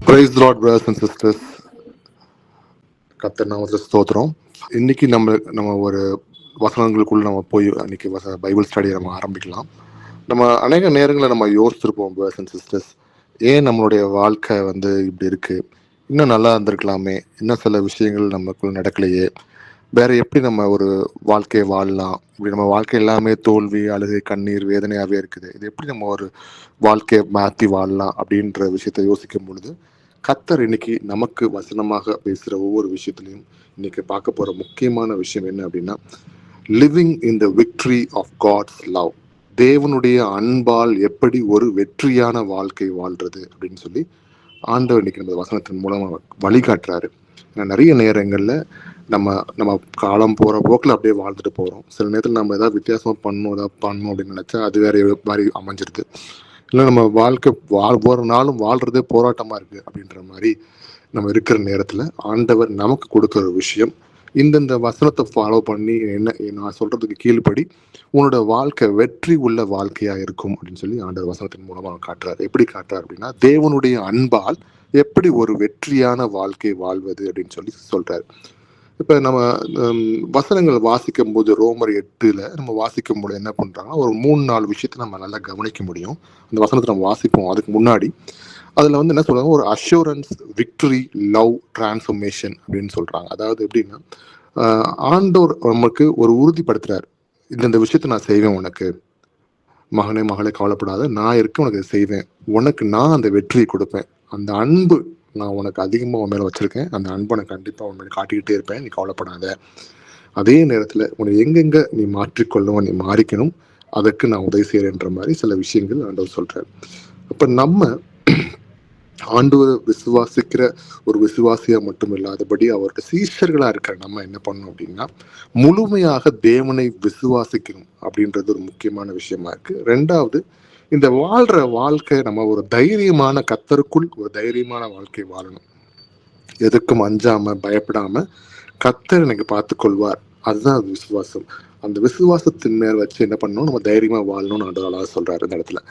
Price Lord brothers and sisters. கர்த்தர் நாமத்தில் ஸ்தோத்திரம். இன்னைக்கு நம்ம ஒரு வசனங்களுக்குள்ள நம்ம போய் இன்னைக்கு பைபிள் ஸ்டடியை நம்ம ஆரம்பிக்கலாம். நம்ம அநேக நேரங்களில் நம்ம யோசிச்சிருப்போம் பிரதர்ஸ் அண்ட் சிஸ்டர்ஸ், ஏன் நம்மளுடைய வாழ்க்கை இப்படி இருக்கு, இன்னும் நல்லா இருந்திருக்கலாமே, இன்னும் சில விஷயங்கள் நமக்குள்ள நடக்கலையே, வேற எப்படி நம்ம ஒரு வாழ்க்கையை வாழலாம், இப்படி நம்ம வாழ்க்கை எல்லாமே தோல்வி, அழுகை, கண்ணீர், வேதனையாகவே இருக்குது, இது எப்படி நம்ம ஒரு வாழ்க்கையை மாற்றி வாழலாம் அப்படின்ற விஷயத்த யோசிக்கும் பொழுது கர்த்தர் இன்னைக்கு நமக்கு வசனமாக பேசுகிற ஒவ்வொரு விஷயத்துலையும் இன்னைக்கு பார்க்க போகிற முக்கியமான விஷயம் என்ன அப்படின்னா, living in the victory of God's love. தேவனுடைய அன்பால் எப்படி ஒரு வெற்றியான வாழ்க்கை வாழ்றது அப்படின்னு சொல்லி ஆண்டவர் இன்னைக்கு நம்ம வசனத்தின் மூலமாக வழிகாட்டுறாரு. நிறைய நேரங்களில் நம்ம நம்ம காலம் போகிற போக்கில் அப்படியே வாழ்ந்துட்டு போகிறோம். சில நேரத்தில் நம்ம ஏதாவது வித்தியாசமாக பண்ணணும் அப்படின்னு நினச்சா அது வேற மாதிரி அமைஞ்சிருது. இல்லை நம்ம வாழ்க்கை ஒவ்வொரு நாளும் வாழ்றதே போராட்டமாக இருக்குது அப்படின்ற மாதிரி நம்ம இருக்கிற நேரத்தில் ஆண்டவர் நமக்கு கொடுக்குற விஷயம், இந்தந்த வசனத்தை ஃபாலோ பண்ணி நான் சொல்கிறதுக்கு கீழ்படி உன்னோட வாழ்க்கை வெற்றி உள்ள வாழ்க்கையாக இருக்கும் அப்படின்னு சொல்லி ஆண்டவர் வசனத்தின் மூலமாக காட்டுறாரு. எப்படி காட்டுறாரு அப்படின்னா, தேவனுடைய அன்பால் எப்படி ஒரு வெற்றியான வாழ்க்கை வாழ்வது அப்படின்னு சொல்லி சொல்கிறார். இப்போ நம்ம வசனங்கள் வாசிக்கும் போது ரோமர் 8 நம்ம வாசிக்கும் போது என்ன பண்ணுறாங்கன்னா, ஒரு 3-4 விஷயத்தை நம்ம நல்லா கவனிக்க முடியும். அந்த வசனத்தை நம்ம வாசிப்போம். அதுக்கு முன்னாடி அதில் என்ன சொல்கிறாங்க, ஒரு அஷூரன்ஸ், விக்டரி, லவ், டிரான்ஸ்ஃபர்மேஷன் அப்படின்னு சொல்கிறாங்க. அதாவது எப்படின்னா, ஆண்டவர் நமக்கு ஒரு உறுதிப்படுத்துகிறார், இந்த விஷயத்தை நான் செய்வேன், உனக்கு மகனே மகளே கவலைப்படாத, நான் இருக்க உனக்கு செய்வேன், உனக்கு நான் அந்த வெற்றியை கொடுப்பேன், அந்த அன்பு நான் உனக்கு அதிகமாக உன் மேலே வச்சுருக்கேன், அந்த அன்பை நான் கண்டிப்பாக உன் மேலே காட்டிக்கிட்டே இருப்பேன், நீ கவலைப்படாத. அதே நேரத்தில் உன்னை எங்கெங்கே நீ மாற்றிக்கொள்ளவும், நீ மாறிக்கணும், அதற்கு நான் உதவி செய்கிறேன்ற மாதிரி சில விஷயங்கள் ஆண்டவர் சொல்கிறார். அப்போ நம்ம ஆண்டவரை விசுவாசிக்கிற ஒரு விசுவாசியா மட்டும் இல்லாதபடி அவரோட சீஷர்களா இருக்கிற நம்ம என்ன பண்ணணும் அப்படின்னா, முழுமையாக தேவனை விசுவாசிக்கணும் அப்படின்றது ஒரு முக்கியமான விஷயமா இருக்கு. ரெண்டாவது, இந்த வாழ்ற வாழ்க்கை நம்ம ஒரு தைரியமான, கர்த்தருக்குள் ஒரு தைரியமான வாழ்க்கை வாழணும். எதுக்கும் அஞ்சாம பயப்படாம கர்த்தர் எனக்கு பார்த்து கொள்வார், அதுதான் விசுவாசம். அந்த விசுவாசத்தின் மேல் வச்சு என்ன பண்ணணும், நம்ம தைரியமா வாழணும்னு ஆண்டவராக சொல்றாரு இந்த இடத்துல.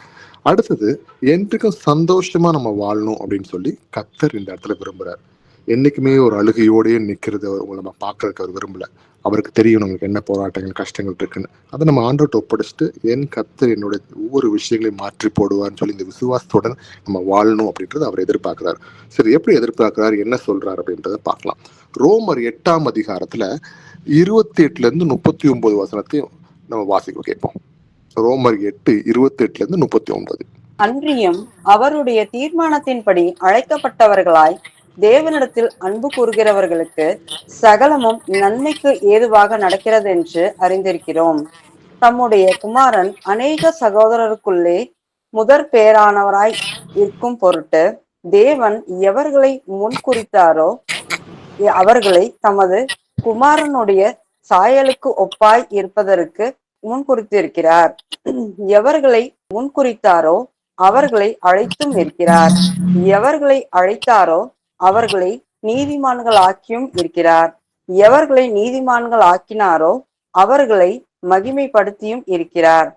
அடுத்தது, என்றைக்கும் சந்தோஷமா நம்ம வாழணும் அப்படின்னு சொல்லி கர்த்தர் இந்த இடத்துல விரும்புறாரு. என்னைக்குமே ஒரு அழுகையோடய நிற்கிறது உங்களை நம்ம பார்க்கறதுக்கு அவர் விரும்பல. அவருக்கு தெரியும் நம்மளுக்கு என்ன போராட்டங்கள், கஷ்டங்கள் இருக்குன்னு. அதை நம்ம ஆண்டவர்கிட்ட ஒப்படைச்சிட்டு, என் கர்த்தர் என்னுடைய ஒவ்வொரு விஷயங்களையும் மாற்றி போடுவார்னு சொல்லி இந்த விசுவாசத்துடன் நம்ம வாழணும் அப்படின்றது அவர் எதிர்பார்க்கிறார். சரி, எப்படி எதிர்பார்க்கிறார், என்ன சொல்றாரு அப்படின்றத பார்க்கலாம். ரோமர் 8ஆம் அதிகாரத்துல 28 39 வசனத்தையும் நம்ம வாசிக்க கேட்போம். ரோமர் 8 28 39. அன்றியும் அவருடைய தீர்மானத்தின்படி அழைக்கப்பட்டவர்களாய் தேவனிடத்தில் அன்பு கூறுகிறவர்களுக்கு சகலமும் நன்மைக்கு ஏதுவாக நடக்கிறது என்று அறிந்திருக்கிறோம். தம்முடைய குமாரன் அநேக சகோதரருக்குள்ளே முதற் பேரானவராய் இருக்கும் பொருட்டு தேவன் எவர்களை முன்குறித்தாரோ அவர்களை தமது குமாரனுடைய சாயலுக்கு ஒப்பாய் இருப்பதற்கு முன்குறித்திருக்கிறார். எவர்களை முன்குறித்தாரோ அவர்களை அழைத்தும் இருக்கிறார். எவர்களை அழைத்தாரோ அவர்களை நீதிமான்கள் ஆக்கியும் இருக்கிறார். எவர்களை நீதிமான்கள் ஆக்கினாரோ அவர்களை மகிமைப்படுத்தியும் இருக்கிறார்.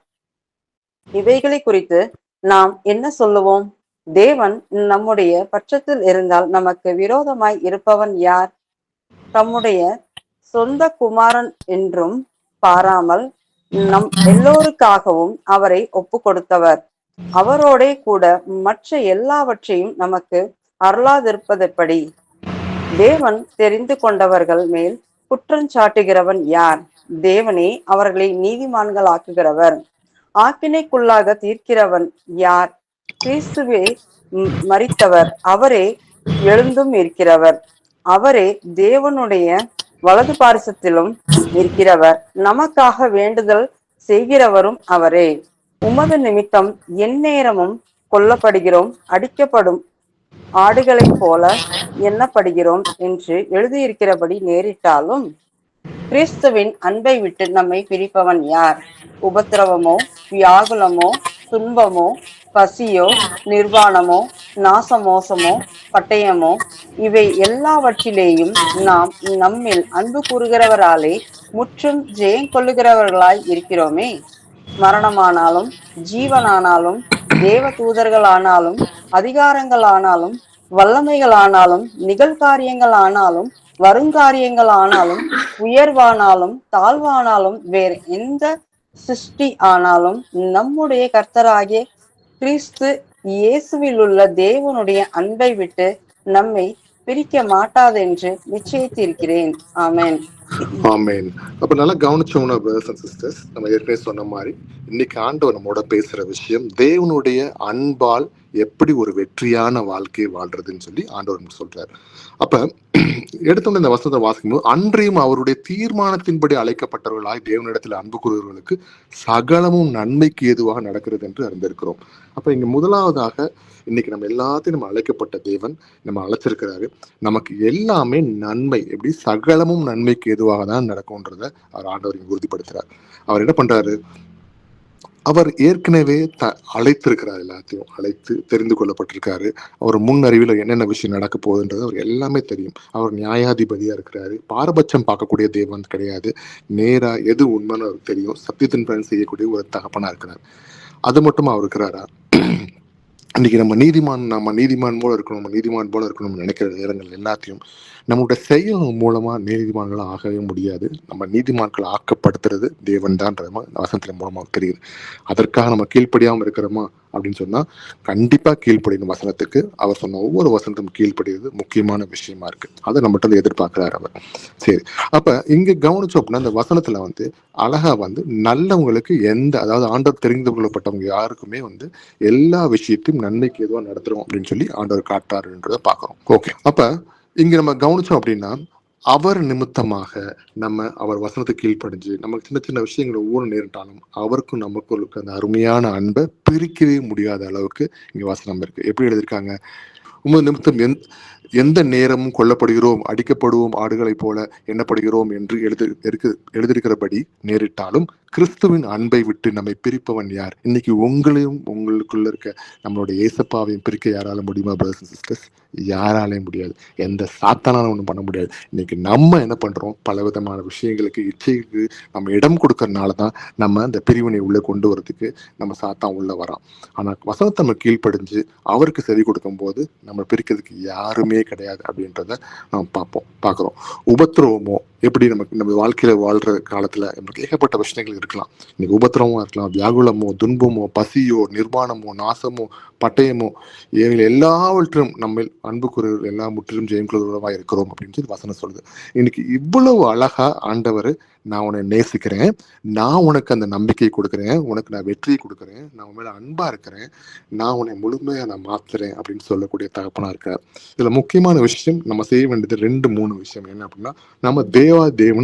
இவைகளை குறித்து நாம் என்ன சொல்லுவோம்? தேவன் நம்முடைய பட்சத்தில் இருந்தால் நமக்கு விரோதமாய் இருப்பவன் யார்? தம்முடைய சொந்த குமாரன் என்றும் பாராமல் நம் எல்லோருக்காகவும் அவரை ஒப்பு கொடுத்தவர் அவரோடே கூட மற்ற எல்லாவற்றையும் நமக்கு அருளாதிருப்பதெப்படி? தேவன் தெரிந்து கொண்டவர்கள் மேல் குற்றஞ்சாட்டுகிறவன் யார்? தேவனே அவர்களை நீதிமான்கள் ஆக்குகிறவர். ஆக்கினைக்குள்ளாக தீர்க்கிறவன் யார்? கிறிஸ்துவே மரித்தவர், அவரே எழுந்தும் இருக்கிறவர், அவரே தேவனுடைய வலது பாரிசத்திலும் இருக்கிறவர், நமக்காக வேண்டுதல் செய்கிறவரும் அவரே. உமது நிமித்தம் எந்நேரமும் கொல்லப்படுகிறோம், அடிக்கப்படும் ஆடுகளைப் போல எண்ணப்படுகிறோம் என்று எழுதியிருக்கிறபடி நேரிட்டாலும் கிறிஸ்துவின் அன்பை விட்டு நம்மை பிரிப்பவன் யார்? உபத்திரவமோ, வியாகுலமோ, துன்பமோ, பசியோ, நிர்வாணமோ, நாசமோசமோ, பட்டயமோ, இவை எல்லாவற்றிலேயும் நாம் நம்மில் அன்பு கூறுகிறவராலே முற்றும் ஜெயம் கொள்ளுகிறவர்களாய் இருக்கிறோமே. மரணமானாலும் ஜீவனானாலும் தேவ தூதர்களானாலும் அதிகாரங்களானாலும் வல்லமைகளானாலும் நிகழ்காரியங்களானாலும் வருங்காரியங்களானாலும் உயர்வானாலும் தாழ்வானாலும் வேறு எந்த சிருஷ்டி ஆனாலும் நம்முடைய கர்த்தராகிய கிறிஸ்து இயேசுவில் உள்ள தேவனுடைய அன்பை விட்டு நம்மை பிரிக்க மாட்டாதென்று நிச்சயித்திருக்கிறேன். ஆமென். ஆமென். அப்ப நல்லா கவனிச்சோம்னா பிரதர்ஸ் அண்ட் சிஸ்டர்ஸ், நம்ம ஏற்கனவே சொன்ன மாதிரி இன்னைக்கு ஆண்டவர் நம்மோட பேசுற விஷயம் தேவனுடைய அன்பால் எப்படி ஒரு வெற்றியான வாழ்க்கையை வாழ்றதுன்னு சொல்லி ஆண்டவர் நமக்கு சொல்றாரு. அப்ப எடுத்தோன்னு இந்த வசனத்தை வாசிக்கும் போது, அன்றையும் அவருடைய தீர்மானத்தின்படி அழைக்கப்பட்டவர்களாய் தேவனிடத்தில் அன்பு கூறுவர்களுக்கு சகலமும் நன்மைக்கு ஏதுவாக நடக்கிறது என்று அறிந்திருக்கிறோம். அப்ப இங்க முதலாவதாக இன்னைக்கு நம்ம எல்லாத்தையும் நம்ம அழைக்கப்பட்ட தேவன் நம்ம அழைச்சிருக்கிறாரு. நமக்கு எல்லாமே நன்மை, எப்படி சகலமும் நன்மைக்கு எதுவாக தான் நடக்கும்ன்றத அவர் ஆண்டவர் இங்க உறுதிப்படுத்துறார். அவர் என்ன பண்றாரு, அவர் ஏற்கனவே அழைத்திருக்கிறார், எல்லாத்தையும் அழைத்து தெரிந்து கொள்ளப்பட்டிருக்காரு. அவர் முன் அறிவில் என்னென்ன விஷயம் நடக்க போகுதுன்றது அவர் எல்லாமே தெரியும். அவர் நியாயாதிபதியா இருக்கிறாரு. பாரபட்சம் பார்க்கக்கூடிய தேவன் கிடையாது. நேரா எது உண்மைன்னு அவருக்கு தெரியும். சத்தியத்தின் பயன் செய்யக்கூடிய ஒரு தகப்பனா இருக்கிறார். அது மட்டும் அவர் இருக்கிறாரா, இன்னைக்கு நம்ம நீதிமான் போல இருக்கணும் நினைக்கிற நேரங்கள் எல்லாத்தையும் நம்மளுடைய செயல் மூலமா நீதிமான்கள் ஆகவே முடியாது. நம்ம நீதிமான்கள் ஆக்கப்படுத்துறது தேவன் தான்ன்ற வசனத்தின் மூலமா தெரியுது. அதற்காக நம்ம கீழ்ப்படியாம இருக்கிறோமா அப்படின்னு சொன்னா கண்டிப்பா கீழ்ப்படியும் வசனத்துக்கு. அவர் சொன்ன ஒவ்வொரு வசனத்தும் கீழ்ப்படிறது முக்கியமான விஷயமா இருக்கு. அதை நம்மகிட்ட எதிர்பார்க்கிறார் அவர். சரி, அப்ப இங்க கவனிச்சோம் அப்படின்னா இந்த வசனத்துல அழகா நல்லவங்களுக்கு அதாவது ஆண்டவர் தெரிந்து கொள்ளப்பட்டவங்க யாருக்குமே எல்லா விஷயத்தையும் நன்மைக்கு எதுவா நடத்துறோம் அப்படின்னு சொல்லி ஆண்டவர் காட்டாருன்றதை பாக்குறோம். ஓகே, அப்ப இங்க நம்ம கவனிச்சோம் அப்படின்னா அவர் நிமித்தமாக நம்ம அவர் வசனத்தை கீழ்ப்படிஞ்சு நமக்கு சின்ன சின்ன விஷயங்கள் ஒவ்வொரு நேரிட்டாலும் அவருக்கும் நமக்கு அந்த அருமையான அன்பை பிரிக்கவே முடியாத அளவுக்கு இங்க வசனம் இருக்கு. எப்படி எழுதியிருக்காங்க, உமது நிமித்தம் எந்த நேரமும் கொல்லப்படுகிறோம், அடிக்கப்படுவோம், ஆடுகளை போல எண்ணப்படுகிறோம் என்று எழுதியிருக்கிறபடி நேரிட்டாலும் கிறிஸ்துவின் அன்பை விட்டு நம்மை பிரிப்பவன் யார்? இன்னைக்கு உங்களையும் உங்களுக்குள்ள இருக்க நம்மளுடைய ஏசப்பாவையும் பிரிக்க யாரால முடியுமா பிரதர்ஸ் அண்ட் சிஸ்டர்ஸ்? யாராலையும் முடியாது. எந்த சாத்தானாலும் ஒன்றும் பண்ண முடியாது. இன்னைக்கு நம்ம என்ன பண்றோம், பல விதமான விஷயங்களுக்கு இச்சைக்கு நம்ம இடம் கொடுக்கறதுனாலதான் நம்ம அந்த பிரிவினை உள்ள கொண்டு வரதுக்கு நம்ம சாத்தான் உள்ள வரோம். ஆனா வசனத்தை நம்ம கீழ்ப்படிஞ்சு அவருக்கு செவி கொடுக்கும் போது நம்ம பிரிக்கிறதுக்கு யாருமே கிடையாது அப்படின்றத நம்ம பார்க்கிறோம். உபத்திரவமோ எப்படி நம்ம வாழ்க்கையில வாழ்ற காலத்துல நமக்கு ஏகப்பட்ட விஷயங்கள் இருக்கலாம். இன்னைக்கு உபத்திரவமா இருக்கலாம், வியாகுலமோ, துன்பமோ, பசியோ, நிர்வாணமோ, நாசமோ, பட்டயமோ, எல்லாவற்றும் நம்ம அன்பு கூறுகள் எல்லாம் முற்றிலும் ஜெயங்குலமா இருக்கிறோம் அப்படின்னு சொல்லி வசனம் சொல்லுது. இன்னைக்கு இவ்வளவு அழகா ஆண்டவர், நான் உன்னை நேசிக்கிறேன், நான் உனக்கு அந்த நம்பிக்கையை கொடுக்குறேன், உனக்கு நான் வெற்றியை கொடுக்குறேன், நான் உன் மேல அன்பா இருக்கிறேன், நான் உன்னை முழுமையா நான் மாத்துறேன் அப்படின்னு சொல்லக்கூடிய தகப்பனா இருக்கார். இதுல முக்கியமான விஷயம் நம்ம செய்ய வேண்டியது 2-3 விஷயம். என்ன அப்படின்னா, நம்ம தேவன்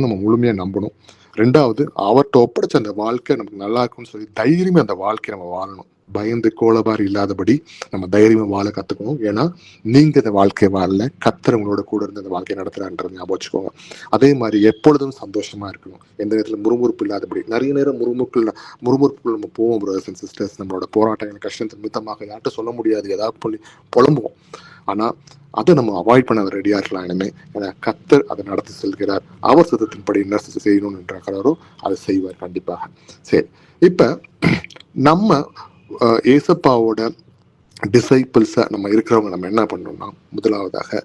நம்ம முழுமையா நம்பணும். 2வது, அவர்கிட்ட ஒப்படைச்ச அந்த வாழ்க்கை நமக்கு நல்லா இருக்கும்னு சொல்லி தைரியமே அந்த வாழ்க்கையை நம்ம வாழணும். பயந்து கோலபாரி இல்லாதபடி நம்ம தைரியமா வாழ கத்துக்கணும். ஏன்னா நீங்க இந்த வாழ்க்கையை வாழல, கர்த்தர் உங்களோட கூட இருந்து அந்த வாழ்க்கையை நடத்துறான்றது ஞாபகம் வச்சுக்கோங்க. அதே மாதிரி எப்பொழுதும் சந்தோஷமா இருக்கணும். எந்த நேரத்துல முறுமுறுப்பு இல்லாதபடி. நிறைய நேரம் முறுமுறுப்புகள் நம்ம போவோம் பிரதர்ஸ் அண்ட் சிஸ்டர்ஸ். நம்மளோட போராட்டங்கள் கஷ்டத்தின் மித்தமாக யார்கிட்ட சொல்ல முடியாது, ஏதாவது புலம்புவோம். ஆனா அதை நம்ம அவாய்ட் பண்ண ரெடியா இருக்கலாம். இனிமே ஏன்னா கர்த்தர் அதை நடத்தி செல்கிறார். அவர் சித்தத்தின்படி என்ன செய்யணும்னு இருக்கிறாரோ அதை செய்வார் கண்டிப்பாக. சரி, இப்ப நம்ம ஏசப்பாவோட டிசைபிள்ஸா நம்ம இருக்கிறவங்க நம்ம என்ன பண்ணோம்னா, முதலாவதாக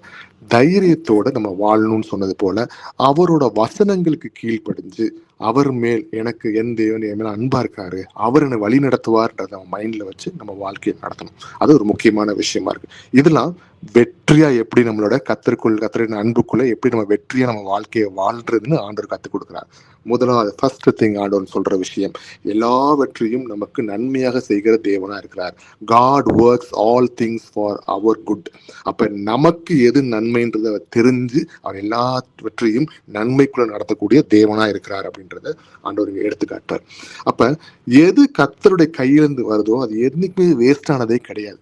தைரியத்தோட நம்ம வாழணும்னு சொன்னது போல அவரோட வசனங்களுக்கு கீழ்ப்படிஞ்சு அவர் மேல் எனக்கு என் தேவன் என் மேல அன்பா இருக்காரு, அவர் என்னை வழி நடத்துவார்ன்றத நம்ம மைண்ட்ல வச்சு நம்ம வாழ்க்கையை நடத்தணும். அது ஒரு முக்கியமான விஷயமா இருக்கு. இதெல்லாம் வெற்றியா எப்படி நம்மளோட கத்தரின் அன்புக்குள்ள எப்படி நம்ம வெற்றியா நம்ம வாழ்க்கையை வாழ்றதுன்னு ஆண்டவர் கத்துக் கொடுக்குறார். முதலாவது ஃபர்ஸ்ட் திங் ஆண்டவர் சொல்ற விஷயம், எல்லாவற்றையும் நமக்கு நன்மையாக செய்கிற தேவனா இருக்கிறார். God works all things for our good. அப்ப நமக்கு எது நன்மைன்றத தெரிஞ்சு அவர் எல்லாவற்றையும் நன்மைக்குள்ள நடத்தக்கூடிய தேவனா இருக்கிறார் அப்படின்றத ஆண்டவர் இங்க எடுத்துக்காட்டார். அப்ப எது கர்த்தருடைய கையிலிருந்து வருதோ அது என்னைக்குமே வேஸ்ட் ஆனதே கிடையாது.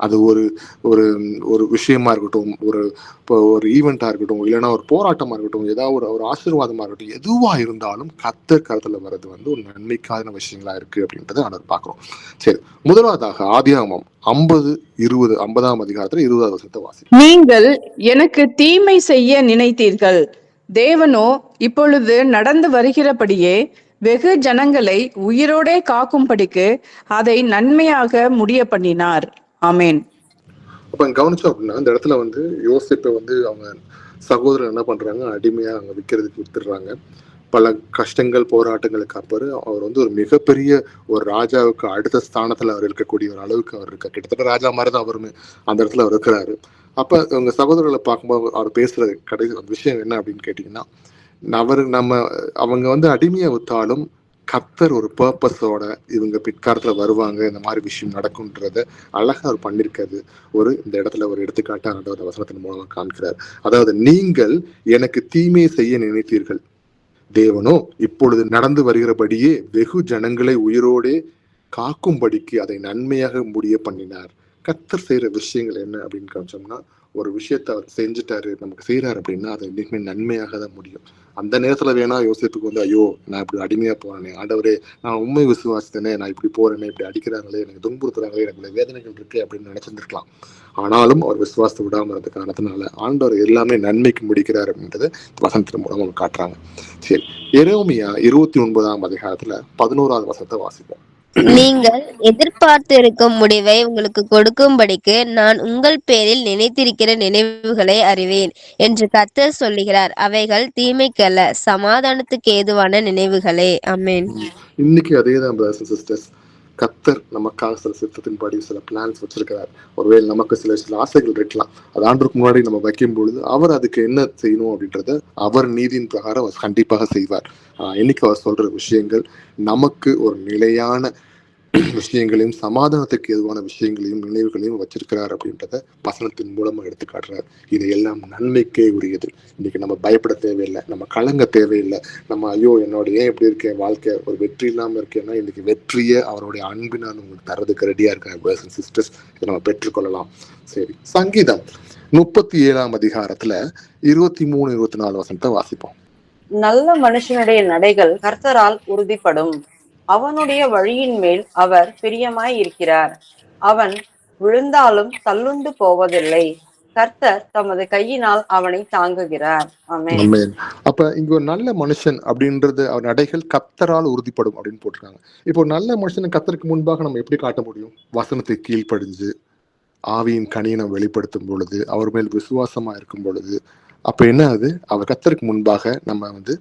அது ஒரு ஒரு ஒரு விஷயமா இருக்கட்டும், ஒரு ஈவெண்டா இருக்கட்டும், இல்லைன்னா ஒரு போராட்டமா இருக்கட்டும், ஏதாவது ஒரு ஆசீர்வாதமா இருக்கட்டும், எதுவா இருந்தாலும் கர்த்தர் கருத்துல வர்றது ஒரு நன்மைக்கான விஷயங்களா இருக்கு அப்படின்றத நான் பாக்குறோம். சரி, முதலாவதாக ஆதியாகமம் 50-20 அதிகாரத்துல 20வது வசனத்தை வாசி. நீங்கள் எனக்கு தீமை செய்ய நினைத்தீர்கள், தேவனோ இப்பொழுது நடந்து வருகிறபடியே வெகு ஜனங்களை உயிரோடே காக்கும்படிக்கு அதை நன்மையாக முடிய பண்ணினார். ஆமென். அப்ப கவனிச்சோம் அப்படின்னா இந்த இடத்துல வந்து யோசிப்பை வந்து அவங்க சகோதரர் என்ன பண்றாங்க, அடிமையா அங்க விற்கிறதுக்கு வித்துடுறாங்க. பல கஷ்டங்கள் போராட்டங்களுக்கு அப்புறம் அவர் வந்து ஒரு மிகப்பெரிய ஒரு ராஜாவுக்கு அடுத்த ஸ்தானத்துல அவர் இருக்கக்கூடிய ஒரு அளவுக்கு அவர் இருக்கார். கிட்டத்தட்ட ராஜா மாதிரி தான் அவருமே அந்த இடத்துல அவர் இருக்கிறாரு. அப்ப உங்க சகோதரர்களை பார்க்கும்போது அவர் பேசுற கடைசி விஷயம் என்ன அப்படின்னு கேட்டீங்கன்னா, அவங்க வந்து அடிமையை வித்தாலும் கர்த்தர் ஒரு பர்பஸோட இவங்க பிற்காலத்துல வருவாங்க, இந்த மாதிரி விஷயம் நடக்கும்ன்றத அழகா அவர் பண்ணிருக்காது. இந்த இடத்துல ஒரு எடுத்துக்காட்டா ஆண்டவர் வசனத்தின் மூலமா காண்கிறார். அதாவது, நீங்கள் எனக்கு தீமை செய்ய நினைத்தீர்கள், தேவனோ இப்பொழுது நடந்து வருகிறபடியே வெகு ஜனங்களை உயிரோடே காக்கும்படிக்கு அதை நன்மையாக முடிய பண்ணினார். கர்த்தர் செய்யற விஷயங்கள் என்ன அப்படின்னு காமிச்சோம்னா, ஒரு விஷயத்த அவர் செஞ்சுட்டாரு, நமக்கு செய்யறாரு அப்படின்னா அது இன்னைக்குமே நன்மையாக தான் முடியும். அந்த நேரத்துல வேணா யோசிப்புக்கு வந்து, ஐயோ நான் இப்படி அடிமையா போறேனே, ஆண்டவரே நான் உண்மை விசுவாசித்தேனே, நான் இப்படி போறேனே, இப்படி அடிக்கிறாங்களே, எனக்கு துன்புறுத்துறாங்களே, எனக்கு வேதனைகள் இருக்கு அப்படின்னு நினைச்சிருந்திருக்கலாம். ஆனாலும் அவர் விசுவாசத்தை விடாம இருந்த காரணத்தினால ஆண்டவர் எல்லாமே நன்மைக்கு முடிக்கிறார் அப்படின்றது வசனத்தின் மூலம் அவங்க காட்டுறாங்க. சரி, எரேமியா 29ஆம் அதிகாரத்துல 11வது வசனத்தை வாசிப்போம். நீங்கள் எதிர்பார்த்திருக்கும் முடிவை உங்களுக்கு கொடுக்கும்படிக்கு நான் உங்கள் பேரில் நினைத்திருக்கிற நினைவுகளை அறிவேன் என்று கர்த்தர் சொல்லுகிறார். அவைகள் தீமைக்கல்ல, சமாதானத்துக்கு ஏதுவான நினைவுகளே. ஆமென். இன்னைக்கு அதேதான் பிரதர்ஸ் அண்ட் சிஸ்டர்ஸ். கர்த்தர் நமக்காக சில சித்தத்தின்படி சில பிளான்ஸ் வச்சிருக்கிறார். ஒருவேளை நமக்கு சில ஆசைகள் இருக்கலாம். அது ஆண்டுக்கு முன்னாடி நம்ம வைக்கும் பொழுது அவர் அதுக்கு என்ன செய்யணும் அப்படின்றத அவர் நீதியின் பிரகாரம் அவர் கண்டிப்பாக செய்வார். இன்னைக்கு அவர் சொல்ற விஷயங்கள் நமக்கு ஒரு நிலையான விஷயங்களையும் சமாதானத்துக்கு எதுவான விஷயங்களையும் நினைவுகளையும் வச்சிருக்கிறார் அப்படின்றத வசனத்தின் மூலமா எடுத்து காட்டுறாரு. இது எல்லாம் நன்மைக்கே உரியது. இன்னைக்கு நம்ம பயப்பட தேவையில்லை, நம்ம கலங்க தேவையில்லை. நம்ம ஐயோ என்னோட ஏன் இப்படி இருக்கேன், வாழ்க்கை ஒரு வெற்றி இல்லாம இருக்கேன்னா, இன்னைக்கு வெற்றியை அவருடைய அன்பினால் உங்களுக்கு தரதுக்கு ரெடியா இருக்காங்க பிரதர்ஸ் அண்ட் சிஸ்டர்ஸ். இதை நம்ம பெற்றுக்கொள்ளலாம். சரி, சங்கீதம் 37ஆம் அதிகாரத்துல 23, 24 வசனத்தை வாசிப்போம். நல்ல மனுஷனுடைய நடைகள் கர்த்தரால் உறுதிப்படும், அவனுடைய வழியின் மேல் அவர் பிரியமாய் இருக்கிறார். அவன் விழுந்தாலும் தள்ளுண்டு போவதில்லை, கர்த்தர் தமது கையினால் அவனை தாங்குகிறார். ஆமென். ஆமென். அப்ப இங்க ஒரு நல்ல மனுஷன் அப்படின்றது அவர் நடைகள் கர்த்தரால் உறுதிப்படும் அப்படின்னு போட்டிருக்காங்க. இப்போ நல்ல மனுஷன் கர்த்தருக்கு முன்பாக நம்ம எப்படி காட்ட முடியும்? வசனத்தை கீழ்ப்படிஞ்சு ஆவியின் கனியை நம்ம வெளிப்படுத்தும் பொழுது, அவர் மேல் விசுவாசமா இருக்கும் பொழுது, அப்ப என்ன ஆகுது? அவர் கர்த்தருக்கு முன்பாக நம்ம வந்து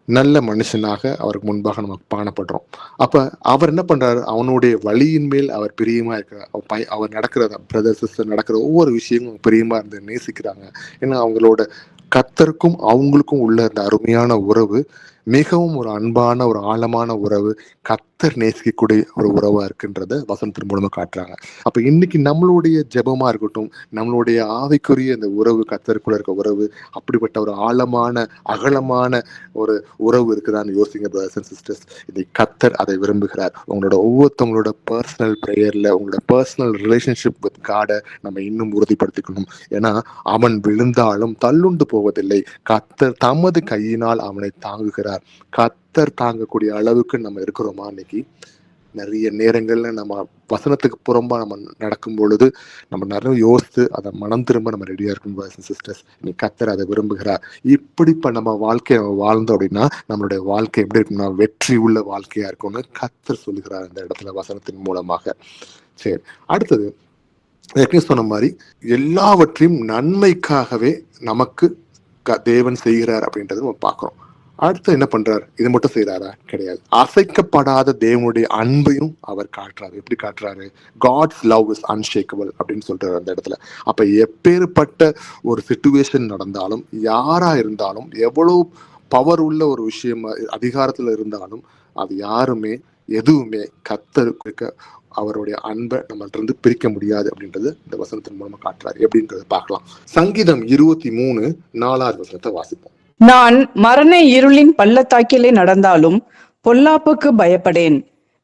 நல்ல மனுஷனாக அவருக்கு முன்பாக நம்ம காணப்படுறோம். அப்ப அவர் என்ன பண்றாரு? அவனுடைய வழியின் மேல் அவர் பிரியமா இருக்கிறார். அவர் நடக்கிற பிரதர் சிஸ்டர் நடக்கிற ஒவ்வொரு விஷயமும் பிரியமா இருந்து நேசிக்கிறாங்க. ஏன்னா அவங்களோட கர்த்தருக்கும் அவங்களுக்கும் உள்ள அந்த அருமையான உறவு மிகவும் ஒரு அன்பான ஒரு ஆழமான உறவு, கர்த்தர் நேசிக்கக்கூடிய ஒரு உறவா இருக்குன்றத வசனத்தின் மூலமா காட்டுறாங்க. அப்ப இன்னைக்கு நம்மளுடைய ஜெபமா இருக்கட்டும், நம்மளுடைய ஆவிக்குரிய இந்த உறவு, கர்த்தருக்குள்ள இருக்க உறவு அப்படிப்பட்ட ஒரு ஆழமான அகலமான ஒரு உறவு இருக்குதான்னு யோசிங்க பிரதர்ஸ் அண்ட் சிஸ்டர்ஸ். இன்னைக்கு கர்த்தர் அதை விரும்புகிறார். உங்களோட ஒவ்வொருத்தவங்களோட பர்சனல் ப்ரேயர்ல, உங்களோட பர்சனல் ரிலேஷன்ஷிப் வித் காடை நம்ம இன்னும் உறுதிப்படுத்திக்கணும். ஏன்னா அவன் விழுந்தாலும் தள்ளுண்டு போவதில்லை, கர்த்தர் தமது கையினால் அவனை தாங்குகிறார். கர்த்தர் தாங்கக்கூடிய அளவுக்கு நம்ம இருக்கிறோமா? இன்னைக்கு நிறைய நேரங்கள்ல நம்ம வசனத்துக்கு புறம்பா நம்ம நடக்கும் பொழுது நம்ம நிறைய யோசித்து அதை மனம் திரும்ப நம்ம ரெடியா இருக்கும் சிஸ்டர்ஸ். இன்னைக்கு கர்த்தர் அதை விரும்புகிறார். இப்படி நம்ம வாழ்க்கையை வாழ்ந்தோம் அப்படின்னா நம்மளுடைய வாழ்க்கை எப்படி இருக்கும்னா வெற்றி உள்ள வாழ்க்கையா இருக்கும்னு கர்த்தர் சொல்லுகிறார் இந்த இடத்துல வசனத்தின் மூலமாக. சரி, அடுத்தது ஏற்கனவே சொன்ன மாதிரி எல்லாவற்றையும் நன்மைக்காகவே நமக்கு தேவன் செய்கிறார் அப்படின்றத நம்ம பார்க்கிறோம். அடுத்து என்ன பண்றாரு? இது மட்டும் செய்யறாரா? கிடையாது. அசைக்கப்படாத தேவனுடைய அன்பையும் அவர் காட்டுறாரு. எப்படி காட்டுறாரு? காட்ஸ் லவ் இஸ் அன்ஷேக்கபிள் அப்படின்னு சொல்றாரு அந்த இடத்துல. அப்ப எப்பேற்பட்ட ஒரு சிச்சுவேஷன் நடந்தாலும், யாரா இருந்தாலும், எவ்வளவு பவர் உள்ள ஒரு விஷயம் அதிகாரத்துல இருந்தாலும், அது யாருமே எதுவுமே கர்த்தருக்கு அவருடைய அன்பை நம்மள்ட்ட இருந்து பிரிக்க முடியாது அப்படின்றது இந்த வசனத்தின் மூலமா காட்டுறாரு. எப்படின்றத பார்க்கலாம். சங்கீதம் 23:4 வசனத்தை வாசிப்போம். நான் மரண இருளின் பள்ளத்தாக்கிலே நடந்தாலும் பொல்லாப்புக்கு பயப்படேன்,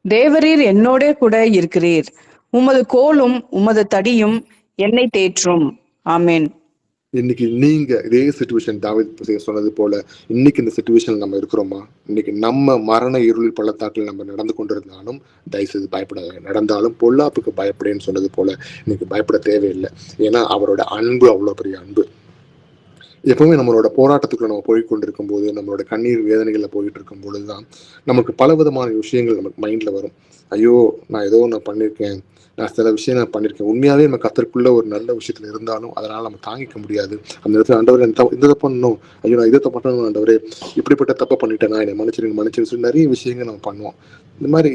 தேவரீர் என்னோட கூட இருக்கிறீர், உமது கோலும் உமது தடியும் என்னை தேற்றும். ஆமென். இன்னைக்கு நீங்க இதே சிச்சுவேஷன் தாவீது சொன்னது போல இன்னைக்கு இந்த சிச்சுவேஷன்ல நம்ம இருக்கிறோமா? இன்னைக்கு நம்ம மரண இருளில் பள்ளத்தாக்கில் நம்ம நடந்து கொண்டிருந்தாலும் தயவுசெய்து பயப்படாத. நடந்தாலும் பொல்லாப்புக்கு பயப்படேன்னு சொன்னது போல இன்னைக்கு பயப்பட தேவையில்லை. ஏன்னா அவரோட அன்பு அவ்வளவு பெரிய அன்பு. எப்பவுமே நம்மளோட போராட்டத்துக்குள்ள நம்ம போய் கொண்டிருக்கும் போது, நம்மளோட கண்ணீர் வேதனைகள்ல போயிட்டு இருக்கும் பொழுதுதான் நமக்கு பல விதமான விஷயங்கள் நமக்கு மைண்ட்ல வரும். ஐயோ, நான் ஏதோ ஒன்று பண்ணியிருக்கேன், நான் சில விஷயம் நான் பண்ணியிருக்கேன். உண்மையாவே நம்ம கர்த்தருக்குள்ள ஒரு நல்ல விஷயத்துல இருந்தாலும் அதனால நம்ம தாங்கிக்க முடியாது. அந்த இடத்துல ஆண்டவரே இந்த தப்பு பண்ணணும், ஐயோ நான் இதை தப்பு பண்ணணும், ஆண்டவரே இப்படிப்பட்ட தப்பை பண்ணிட்டேன், நான் என்னை மன்னிச்சிருங்க மன்னிச்சிருங்க சொல்லி நிறைய விஷயங்கள் நம்ம பண்ணுவோம். இந்த மாதிரி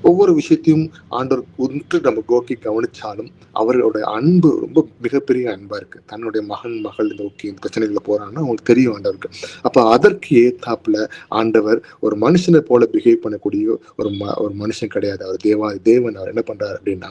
ஒவ்வொரு விஷயத்தையும் ஆண்டவர் ஒன்று நம்ம நோக்கி கவனிச்சாலும் அவரோட அன்பு ரொம்ப மிகப்பெரிய அன்பா இருக்கு. தன்னுடைய மகள் நோக்கி இந்த பிரச்சனைகளை போறாங்கன்னா அவங்களுக்கு தெரியும் ஆண்டவருக்கு. அப்ப அதற்கு ஏத்தாப்புல ஆண்டவர் ஒரு மனுஷனை போல பிஹேவ் பண்ணக்கூடிய ஒரு மனுஷன் கிடையாது. அவர் தேவன். அவர் என்ன பண்றாரு அப்படின்னா,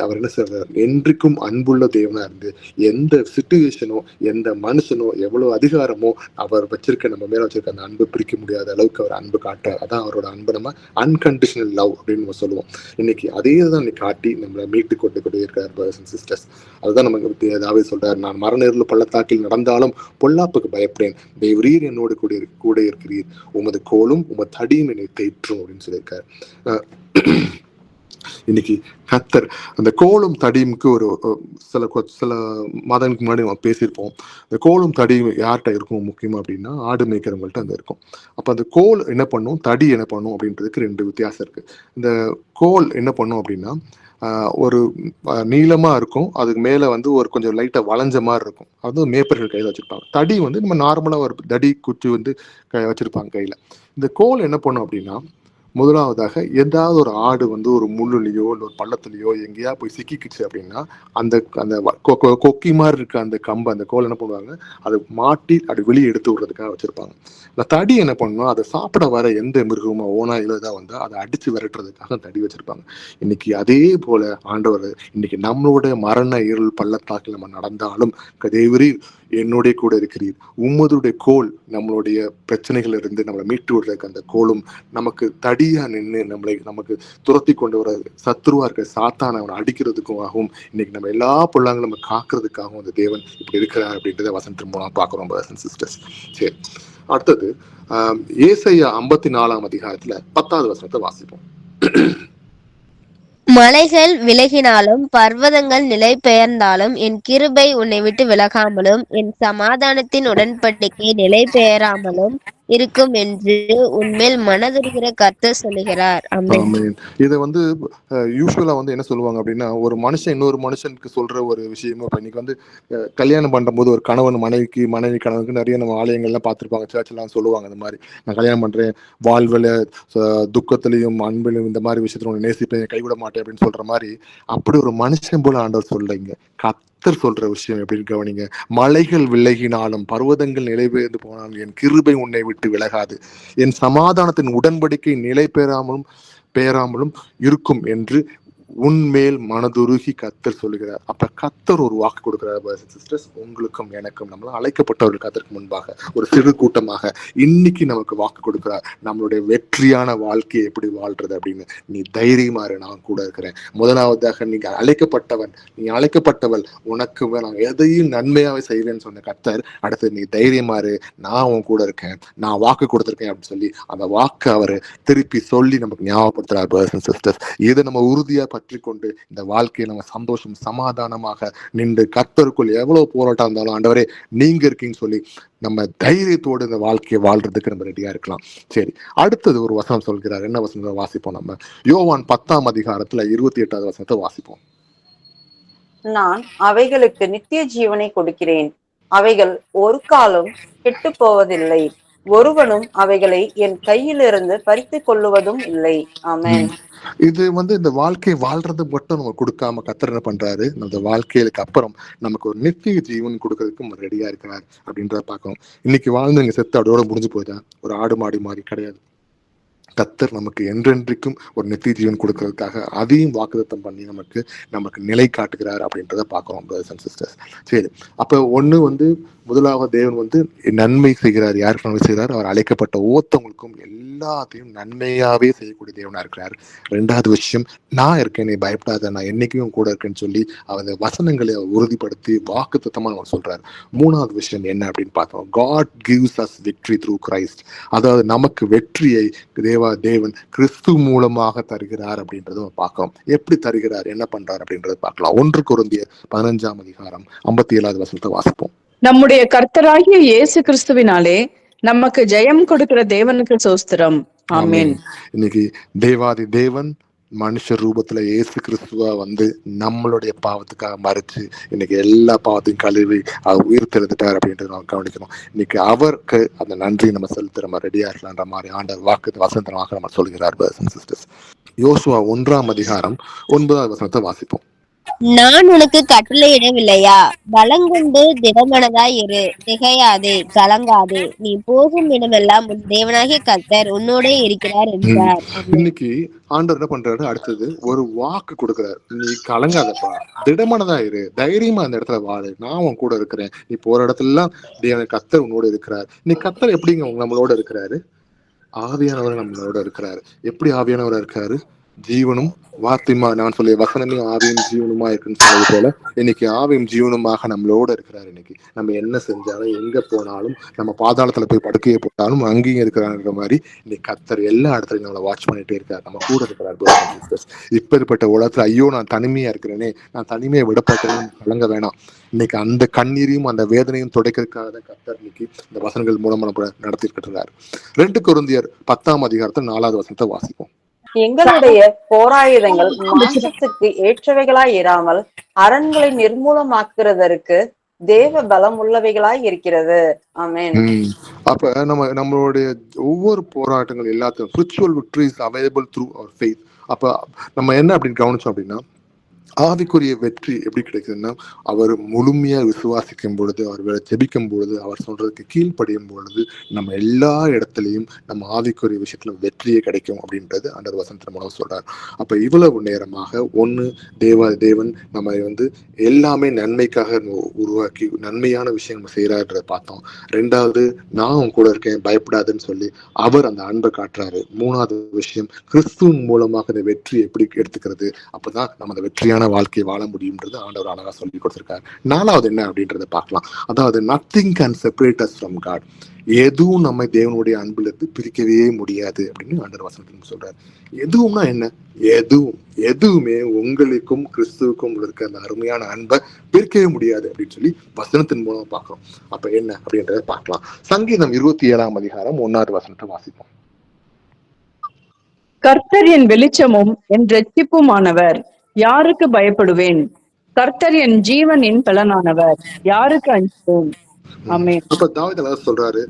அவர் என்ன சொல்றாரு, என்றைக்கும் அன்புள்ள தேவனா இருந்து எந்த சிச்சுவேஷனோ எந்த மனுஷனோ எவ்வளவு அதிகாரமோ அவர் வச்சிருக்க நம்ம மேல வச்சிருக்க அந்த அன்பு பிரிக்க முடியாத அளவுக்கு அவர் அன்பு காட்டுறார். அதான் அவரோட அன்பு நம்ம அன்கண்டிஷனல் லவ் அப்படின்னு நம்ம சொல்லுவோம். இன்னைக்கு அதே தான் காட்டி நம்மளை மீட்டு கொண்டு இருக்கிறார் பிரதர்ஸ் அண்ட் சிஸ்டர்ஸ். அதுதான் நமக்கு தாவீது சொல்றாரு, நான் மரண இருள் பள்ளத்தாக்கில் நடந்தாலும் பொல்லாப்புக்கு பயப்படேன், தேவரீர் என்னோடு கூட இருக்கிறீர், உமது கோலும் உமது தடியும் என்னை தேற்றும் அப்படின்னு சொல்லியிருக்காரு. இன்னைக்கு கர்த்தர் அந்த கோலும் தடியுமுக்கு ஒரு சில மாதங்களுக்கு முன்னாடி நம்ம பேசியிருப்போம். இந்த கோலும் தடியும் யார்கிட்ட இருக்கும் முக்கியமா அப்படின்னா, ஆடு மேய்க்கிறவங்கள்ட்ட அந்த இருக்கும். அப்ப அந்த கோல் என்ன பண்ணும், தடி என்ன பண்ணும் அப்படின்றதுக்கு ரெண்டு வித்தியாசம் இருக்கு. இந்த கோல் என்ன பண்ணும் அப்படின்னா, ஒரு நீளமா இருக்கும், அதுக்கு மேல வந்து ஒரு கொஞ்சம் லைட்டா வளைஞ்ச மாதிரி இருக்கும். அது மேய்ப்பர்கள் கையில வச்சிருப்பாங்க. தடி வந்து நம்ம நார்மலா ஒரு தடி குச்சி வந்து வச்சிருப்பாங்க கையில. இந்த கோல் என்ன பண்ணும் அப்படின்னா, முதலாவதாக ஏதாவது ஒரு ஆடு வந்து ஒரு முள்ளுலையோ இல்லை ஒரு பள்ளத்துலையோ எங்கேயா போய் சிக்கிக்குச்சு அப்படின்னா, அந்த அந்த கொக்கி மாதிரி இருக்க அந்த கம்பை அந்த கோல் என்ன பண்ணுவாங்க, அதை மாட்டி அதை வெளியே எடுத்து விடுறதுக்காக வச்சிருப்பாங்க. இந்த தடி என்ன பண்ணணும், அதை சாப்பிட வர எந்த மிருகமோ ஓனாயிலோ இதாக வந்து அதை அடிச்சு விரட்டுறதுக்காக தடி வச்சிருப்பாங்க. இன்னைக்கு அதே போல ஆண்டவர் இன்னைக்கு நம்மளுடைய மரண இருள் பள்ளத்தாக்கில் நம்ம நடந்தாலும், தேவரீர் என்னுடைய கூட இருக்கிறீர், உம்மதுடைய கோல் நம்மளுடைய பிரச்சனைகள் இருந்து நம்மளை மீட்டு விடுறதுக்கு அந்த கோலும் நமக்கு தடியா நின்று நமக்கு துரத்தி கொண்டு வர சத்ருவா இருக்க சாத்தான அவனை அடிக்கிறதுக்காகவும் இன்னைக்கு நம்ம எல்லா பொருளாங்களும் நம்ம காக்குறதுக்காகவும் அந்த தேவன் இப்படி இருக்கிறார் அப்படின்றத வசனத்தின் மூலம் பார்க்கிறோம் பிரதர்ஸ் அண்ட் சிஸ்டர்ஸ். சரி, அடுத்தது ஏசாயா 54 அதிகாரத்துல 10வது வசனத்தை வாசிப்போம். மலைகள் விலகினாலும் பர்வதங்கள் நிலை பெயர்ந்தாலும் என் கிருபை உன்னை விட்டு விலகாமலும் என் சமாதானத்தின் உடன்படிக்கை நிலை பெயராமலும் இருக்கும் என்று உன்மேல் மனதுருகிற கர்த்தர் சொல்லுகிறார். ஆமென். ஆமென். இதை வந்து யூஸ்வலா வந்து என்ன சொல்லுவாங்க அப்படின்னா, ஒரு மனுஷன் இன்னொரு மனுஷனுக்கு சொல்ற ஒரு விஷயமும் இப்போ இன்னைக்கு வந்து கல்யாணம் பண்ணும்போது ஒரு கணவன் மனைவி கணவனுக்கு நிறைய நம்ம ஆலயங்கள்லாம் பார்த்துருப்பாங்க, சர்ச்செல்லாம் சொல்லுவாங்க இந்த மாதிரி, நான் கல்யாணம் பண்றேன், வாழ்வில் துக்கத்திலையும் அன்பிலும் இந்த மாதிரி விஷயத்துல உன்னை நேசிப்பேன், கைவிட மாட்டேன் அப்படின்னு சொல்ற மாதிரி, அப்படி ஒரு மனுஷன் போல ஆண்டவர் சொல்றீங்க. கர்த்தர் சொல்ற விஷயம் எப்படின்னு கவனிங்க. மலைகள் விலகினாலும் பர்வதங்கள் நிலை பெயர்ந்து போனாலும் என் கிருபை உன்னை விட்டு விலகாது, என் சமாதானத்தின் உடன்படிக்கை நிலை பெயராமலும் இருக்கும் என்று உன்மேல் மனதுருகி கர்த்தர் சொல்லுகிறார். அப்ப கர்த்தர் ஒரு வாக்கு கொடுக்கிறார் சிஸ்டர்ஸ், உங்களுக்கும் எனக்கும், நம்மளாம் அழைக்கப்பட்டவர்கள் கர்த்தருக்கு முன்பாக ஒரு சிறு கூட்டமாக இன்னைக்கு நமக்கு வாக்கு கொடுக்கிறார். நம்மளுடைய வெற்றியான வாழ்க்கையை எப்படி வாழ்றது அப்படின்னு. நீ தைரியமா இரு, நான் கூட இருக்கிறேன். முதலாவதாக நீ அழைக்கப்பட்டவள், உனக்கு நான் எதையும் நன்மையாவே செய்வேன்னு சொன்ன கர்த்தர், அடுத்து நீ தைரியமா இரு, நான் உன் கூட இருக்கேன், நான் வாக்கு கொடுத்திருக்கேன் அப்படின்னு சொல்லி அந்த வாக்கு அவரு திருப்பி சொல்லி நமக்கு ஞாபகப்படுத்துறார் பிரதர்ஸ் அண்ட் சிஸ்டர்ஸ். இதை நம்ம உறுதியா பற்றி கொண்டு இந்த வாழ்க்கையை நம்ம சந்தோஷம் சமாதானமாக நின்று கர்த்தருக்குள் எவ்வளவு போராட்டம் இருந்தாலும் ஆண்டவரே நீங்க இருக்கீங்கன்னு சொல்லி நம்ம தைரியத்தோடு இந்த வாழ்க்கையை வாழ்றதுக்கு நம்ம ரெடியா இருக்கலாம். சரி, அடுத்தது ஒரு வசனம் சொல்கிறார். என்ன வசனத்தை வாசிப்போம்? நம்ம யோவான் 10ஆம் அதிகாரத்துல 28வது வசனத்தை வாசிப்போம். நான் அவைகளுக்கு நித்திய ஜீவனை கொடுக்கிறேன், அவைகள் ஒரு காலம் கெட்டு போவதில்லை, ஒருவனும் அவைகளை என் கையிலிருந்து பறித்து கொள்ளுவதும் இல்லை. ஆமென். இது வந்து இந்த வாழ்க்கையை வாழ்றது மட்டும் நம்ம கொடுக்காம கர்த்தர் என்ன பண்றாரு, இந்த வாழ்க்கைகளுக்கு அப்புறம் நமக்கு ஒரு நித்திய ஜீவன் கொடுக்கறதுக்கு ரெடியா இருக்கிறார் அப்படின்றத பார்க்கணும். இன்னைக்கு வாழ்ந்து இங்க செத்து அதோட முடிஞ்சு போயிட்டா ஒரு ஆடு மாடி மாதிரி கிடையாது. கர்த்தர் நமக்கு என்றென்றைக்கும் ஒரு நித்திய ஜீவன் கொடுக்கறதுக்காக அதையும் வாக்குத்தத்தம் பண்ணி நமக்கு நிலை காட்டுகிறார் அப்படின்றத பார்க்கிறோம் பிரதர்ஸ் அண்ட் சிஸ்டர்ஸ். சரி, அப்ப ஒண்ணு வந்து முதலாவது தேவன் வந்து நன்மை செய்கிறார். யாருக்கு நன்மை செய்கிறார்? அவர் அழைக்கப்பட்ட ஒவ்வொருத்தவங்களுக்கும் எல்லாத்தையும் நன்மையாவே செய்யக்கூடிய தேவனா இருக்கிறார். ரெண்டாவது விஷயம், நான் இருக்கேன், நீ பயப்படாத, நான் என்னைக்கும் கூட இருக்கேன்னு சொல்லி அவர் வசனங்களை உறுதிப்படுத்தி வாக்குத்தத்தமா நம்ம சொல்றாரு. மூணாவது விஷயம் என்ன அப்படின்னு பார்த்தோம், God gives us victory through Christ. அதாவது நமக்கு வெற்றியை தேவன் கிறிஸ்து மூலமாக தருகிறார் அப்படின்றத பார்க்கிறோம். எப்படி தருகிறார், என்ன பண்றார் அப்படின்றத பார்க்கலாம். 1 கொரிந்தியர் 15ஆம் அதிகாரம் 57வது வசனத்தை வாசிப்போம். நம்முடைய கர்த்தராகிய இயேசு கிறிஸ்துவினாலே நமக்கு ஜெயம் கொடுக்கிற தேவனுக்கு சோஸ்திரம். ஆமென். ஆமென். இன்னைக்கு தேவாதி தேவன் மனுஷ ரூபத்துல இயேசு கிறிஸ்துவா வந்து நம்மளுடைய பாவத்துக்காக மறிச்சு இன்னைக்கு எல்லா பாவத்தையும் கழுவி அவர் உயிர் தெழுந்துட்டார் அப்படின்றது நம்ம கவனிக்கணும். இன்னைக்கு அவருக்கு அந்த நன்றியை நம்ம செலுத்த நம்ம ரெடியா இருக்கலான்ற மாதிரி ஆண்டவர் வாக்கு வசனமாக நம்ம சொல்கிறார். சிஸ்டர்ஸ், யோசுவா 1:9 வாசிப்போம். நான் உனக்கு கட்டளையிடவில்லையா? பலங்கொண்டு திடமனதாய் இரு, திகையாதே, கலங்காதே. நீ போகும் இடமெல்லாம் உன் தேவனாகிய கர்த்தர் உன்னோடே இருக்கிறார் என்றார். இன்னைக்கு ஆண்டவர் என்ன பண்றாரு? அடுத்தது ஒரு வாக்கு கொடுக்கிறார். நீ கலங்காதப்பா, திடமனதா இரு, தைரியமா அந்த இடத்துல வாழு, நான் உன் கூட இருக்கிறேன். நீ போற இடத்துல எல்லாம் தேவன் கர்த்தர் உன்னோட இருக்கிறார். நீ கர்த்தர் எப்படிங்க நம்மளோட இருக்கிறாரு? ஆவியானவர் நம்மளோட இருக்கிறாரு. எப்படி ஆவியானவரா இருக்காரு? ஜீவனும் வார்த்தையுமா, நான் சொல்லிய வசனமே ஆவியும் ஜீவனுமா இருக்குன்னு சொன்னது போல இன்னைக்கு ஆவியும் ஜீவனுமாக நம்மளோட இருக்கிறாரு. இன்னைக்கு நம்ம என்ன செஞ்சாலும் எங்க போனாலும் நம்ம பாதாளத்துல போய் படுக்கையை போட்டாலும் அங்கேயும் இருக்கிறாங்கிற மாதிரி இன்னைக்கு கர்த்தர் எல்லா இடத்துலையும் நம்மளை வாட்ச் பண்ணிட்டே இருக்காரு, நம்ம கூட இருக்கிறார். இப்பேற்பட்ட உலகத்துல ஐயோ நான் தனிமையா இருக்கிறேனே, நான் தனிமையை விடப்பட்டேன்னு கலங்க வேணாம். இன்னைக்கு அந்த கண்ணீரையும் அந்த வேதனையும் துடைக்கிறதுக்காக தான் கர்த்தர் இன்னைக்கு இந்த வசனங்கள் மூலமா நம்ம நடத்திட்டு இருக்காரு. 2 கொரிந்தியர் 10:4 வாசிப்போம். எங்களுடைய போராயுதங்கள் மாம்சத்துக்கு ஏற்றவைகளாய் இராமல் அரண்களை நிர்மூலமாக்குறதற்கு தேவ பலம் உள்ளவைகளாய் இருக்கிறது. ஆமென். அப்ப நம்மளுடைய ஒவ்வொரு போராட்டங்கள் எல்லாத்தையும் spiritual victories available through our faith. அப்ப நம்ம என்ன அப்படின்னு கவனிச்சோம் அப்படின்னா, ஆவிக்குரிய வெற்றி எப்படி கிடைக்குதுன்னா, அவர் முழுமையா விசுவாசிக்கும் பொழுது, அவர் ஜெபிக்கும் பொழுது, அவர் சொல்றதுக்கு கீழ்ப்படியும் பொழுது நம்ம எல்லா இடத்துலையும் நம்ம ஆவிக்குரிய விஷயத்துல வெற்றியே கிடைக்கும் அப்படின்றது ஆண்டவர் வசனத்தின் மூலம் சொல்றார். அப்ப இவ்வளவு நேரமாக தேவன் நம்ம வந்து எல்லாமே நன்மைக்காக உருவாக்கி நன்மையான விஷயம் நம்ம செய்யறாருன்றதை பார்த்தோம். 2வது, நான் உன் கூட இருக்கேன் பயப்படாதுன்னு சொல்லி அவர் அந்த அன்பை காட்டுறாரு. 3வது விஷயம், கிறிஸ்துவின் மூலமாக இந்த வெற்றி எப்படி எடுத்துக்கிறது, அப்பதான் நம்ம அந்த வெற்றியான வாழ்க்கையை வாழ முடியும்ன்றது ஆண்டவர் அழகா சொல்லி கொடுத்திருக்காரு. 4வது என்ன அப்படின்றத பார்க்கலாம். அதாவது nothing can separate us from God. எதுவும் நம்ம தேவனுடைய அன்புல இருந்து பிரிக்கவே முடியாது அப்படின்னு ஆண்டவர் வசனத்தில் சொல்றாரு. எதுவும்னா என்ன? எதுவுமே உங்களுக்கும் கிறிஸ்துவுக்கும் இருக்க அந்த அருமையான அன்பை பிரிக்கவே முடியாது அப்படின்னு சொல்லி வசனத்தின் மூலமா பார்க்கிறோம். அப்ப என்ன அப்படின்றத பார்க்கலாம். சங்கீதம் 27:1 வாசிப்போம். கர்த்தர் என் வெளிச்சமும் என் இரட்சிப்புமானவர், யாருக்கு பயப்படுவேன்? கர்த்தர் என் ஜீவனின் பலனானவர், யாருக்கு அஞ்சுவேன்? ஆமென். அப்ப தாவீது சொல்றாரு,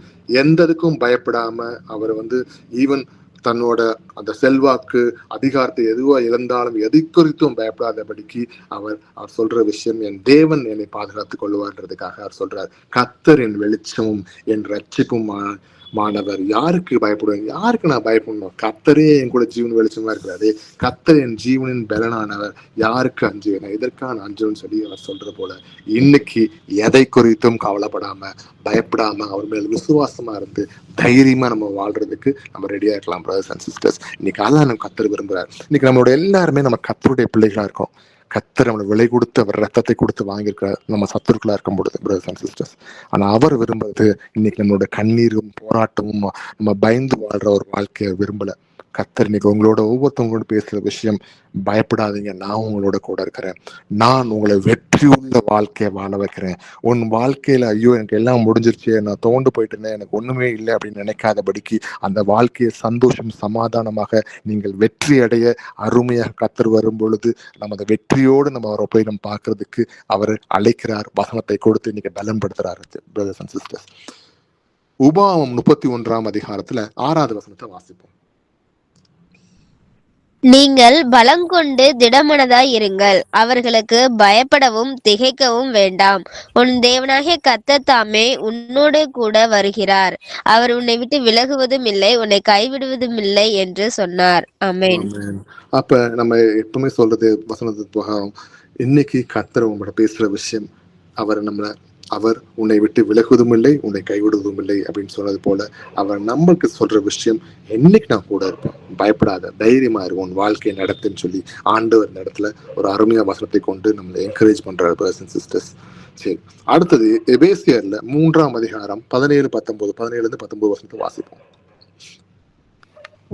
எந்ததுக்கும் பயப்படாம அவர் வந்து ஈவன் தன்னோட அந்த செல்வாக்கு அதிகாரத்தை எதுவா இழந்தாலும் எதை குறித்தும் பயப்படாதபடிக்கு அவர் சொல்ற விஷயம், என் தேவன் என்னை பாதுகாத்துக் கொள்வார்ன்றதுக்காக அவர் சொல்றாரு, கர்த்தர் என் வெளிச்சமும் என் ரட்சிப்பும் மாணவர், யாருக்கு பயப்படுவேன்? யாருக்கு நான் பயப்படணும்? கர்த்தரே என் கூட ஜீவன் வெளிச்சமா இருக்கிறாரு, கர்த்தர் என் ஜீவனின் பலனானவர், யாருக்கு அஞ்சுவேன்? எதற்கான அஞ்சுன்னு சொல்லி அவர் சொல்ற போல இன்னைக்கு எதை குறித்தும் கவலைப்படாம பயப்படாம அவர் மேல விசுவாசமா இருந்து தைரியமா நம்ம வாழ்றதுக்கு நம்ம ரெடியா இருக்கலாம். பிரதர்ஸ் அண்ட் சிஸ்டர்ஸ், இன்னைக்கு அதான் நம்ம கர்த்தர் விரும்புறாரு. இன்னைக்கு நம்மளோட எல்லாருமே நம்ம கர்த்தருடைய பிள்ளைகளா இருக்கோம். கர்த்தர் நம்மளை விலை கொடுத்து அவர் ரத்தத்தை கொடுத்து வாங்கியிருக்கிறார் நம்ம சத்துருக்களா இருக்கும் பொழுது. பிரதர்ஸ் அண்ட் சிஸ்டர்ஸ், ஆனா அவர் விரும்புறது இன்னைக்கு நம்மளோட கண்ணீரும் போராட்டமும் நம்ம பயந்து வாழ்ற ஒரு வாழ்க்கையை விரும்பல. கர்த்தர் இன்னைக்கு உங்களோட ஒவ்வொருத்தவங்களோட பேசுற விஷயம், பயப்படாதீங்க, நான் உங்களோட கூட இருக்கிறேன், நான் உங்களை வெற்றி உள்ள வாழ்க்கையை வாழ வைக்கிறேன். உன் வாழ்க்கையில ஐயோ எனக்கு எல்லாம் முடிஞ்சிருச்சு, நான் தோண்டு போயிட்டேன், எனக்கு ஒண்ணுமே இல்லை அப்படின்னு நினைக்காதபடிக்கு அந்த வாழ்க்கையை சந்தோஷம் சமாதானமாக நீங்கள் வெற்றி அடைய அருமையாக கர்த்தர் வரும் பொழுது நம்ம அந்த வெற்றியோடு நம்ம அவரை போய் நம்ம பார்க்கறதுக்கு அவர் அழைக்கிறார். வசனத்தை கொடுத்து இன்னைக்கு பலன்படுத்துறாரு. பிரதர்ஸ் அண்ட் சிஸ்டர்ஸ், உபாகமம் 31:6 வாசிப்போம். நீங்கள் பலங்கொண்டு திடமனதாய் இருங்கள், அவர்களுக்கு பயப்படவும் திகைக்கவும் வேண்டாம். உன் தேவனாகிய கர்த்தர் தாமே உன்னோடு கூட வருகிறார், அவர் உன்னை விட்டு விலகுவதும் இல்லை, உன்னை கைவிடுவதும் இல்லை என்று சொன்னார். ஆமென். அப்ப நம்ம எப்பவுமே சொல்றது வசனத்துக்கு போகாம, இன்னைக்கு கர்த்தர் உங்களோட பேசுற விஷயம், அவர் உன்னை விட்டு விலகுவதும் இல்லை, உன்னை கைவிடுவதும் இல்லை அப்படின்னு சொன்னது போல அவர் நம்மளுக்கு சொல்ற விஷயம், என்னைக்கு நான் கூட இருப்பேன், பயப்படாத, தைரியமா இருக்கும், உன் வாழ்க்கையை நடத்துன்னு சொல்லி ஆண்டவர் இந்த இடத்துல ஒரு அருமையா வசனத்தை கொண்டு நம்மளை என்கரேஜ் பண்றாரு. பிரதர்ஸ் அண்ட் சிஸ்டர்ஸ், சரி, அடுத்தது எபேசியர்ல 3:17 வாசிப்போம்.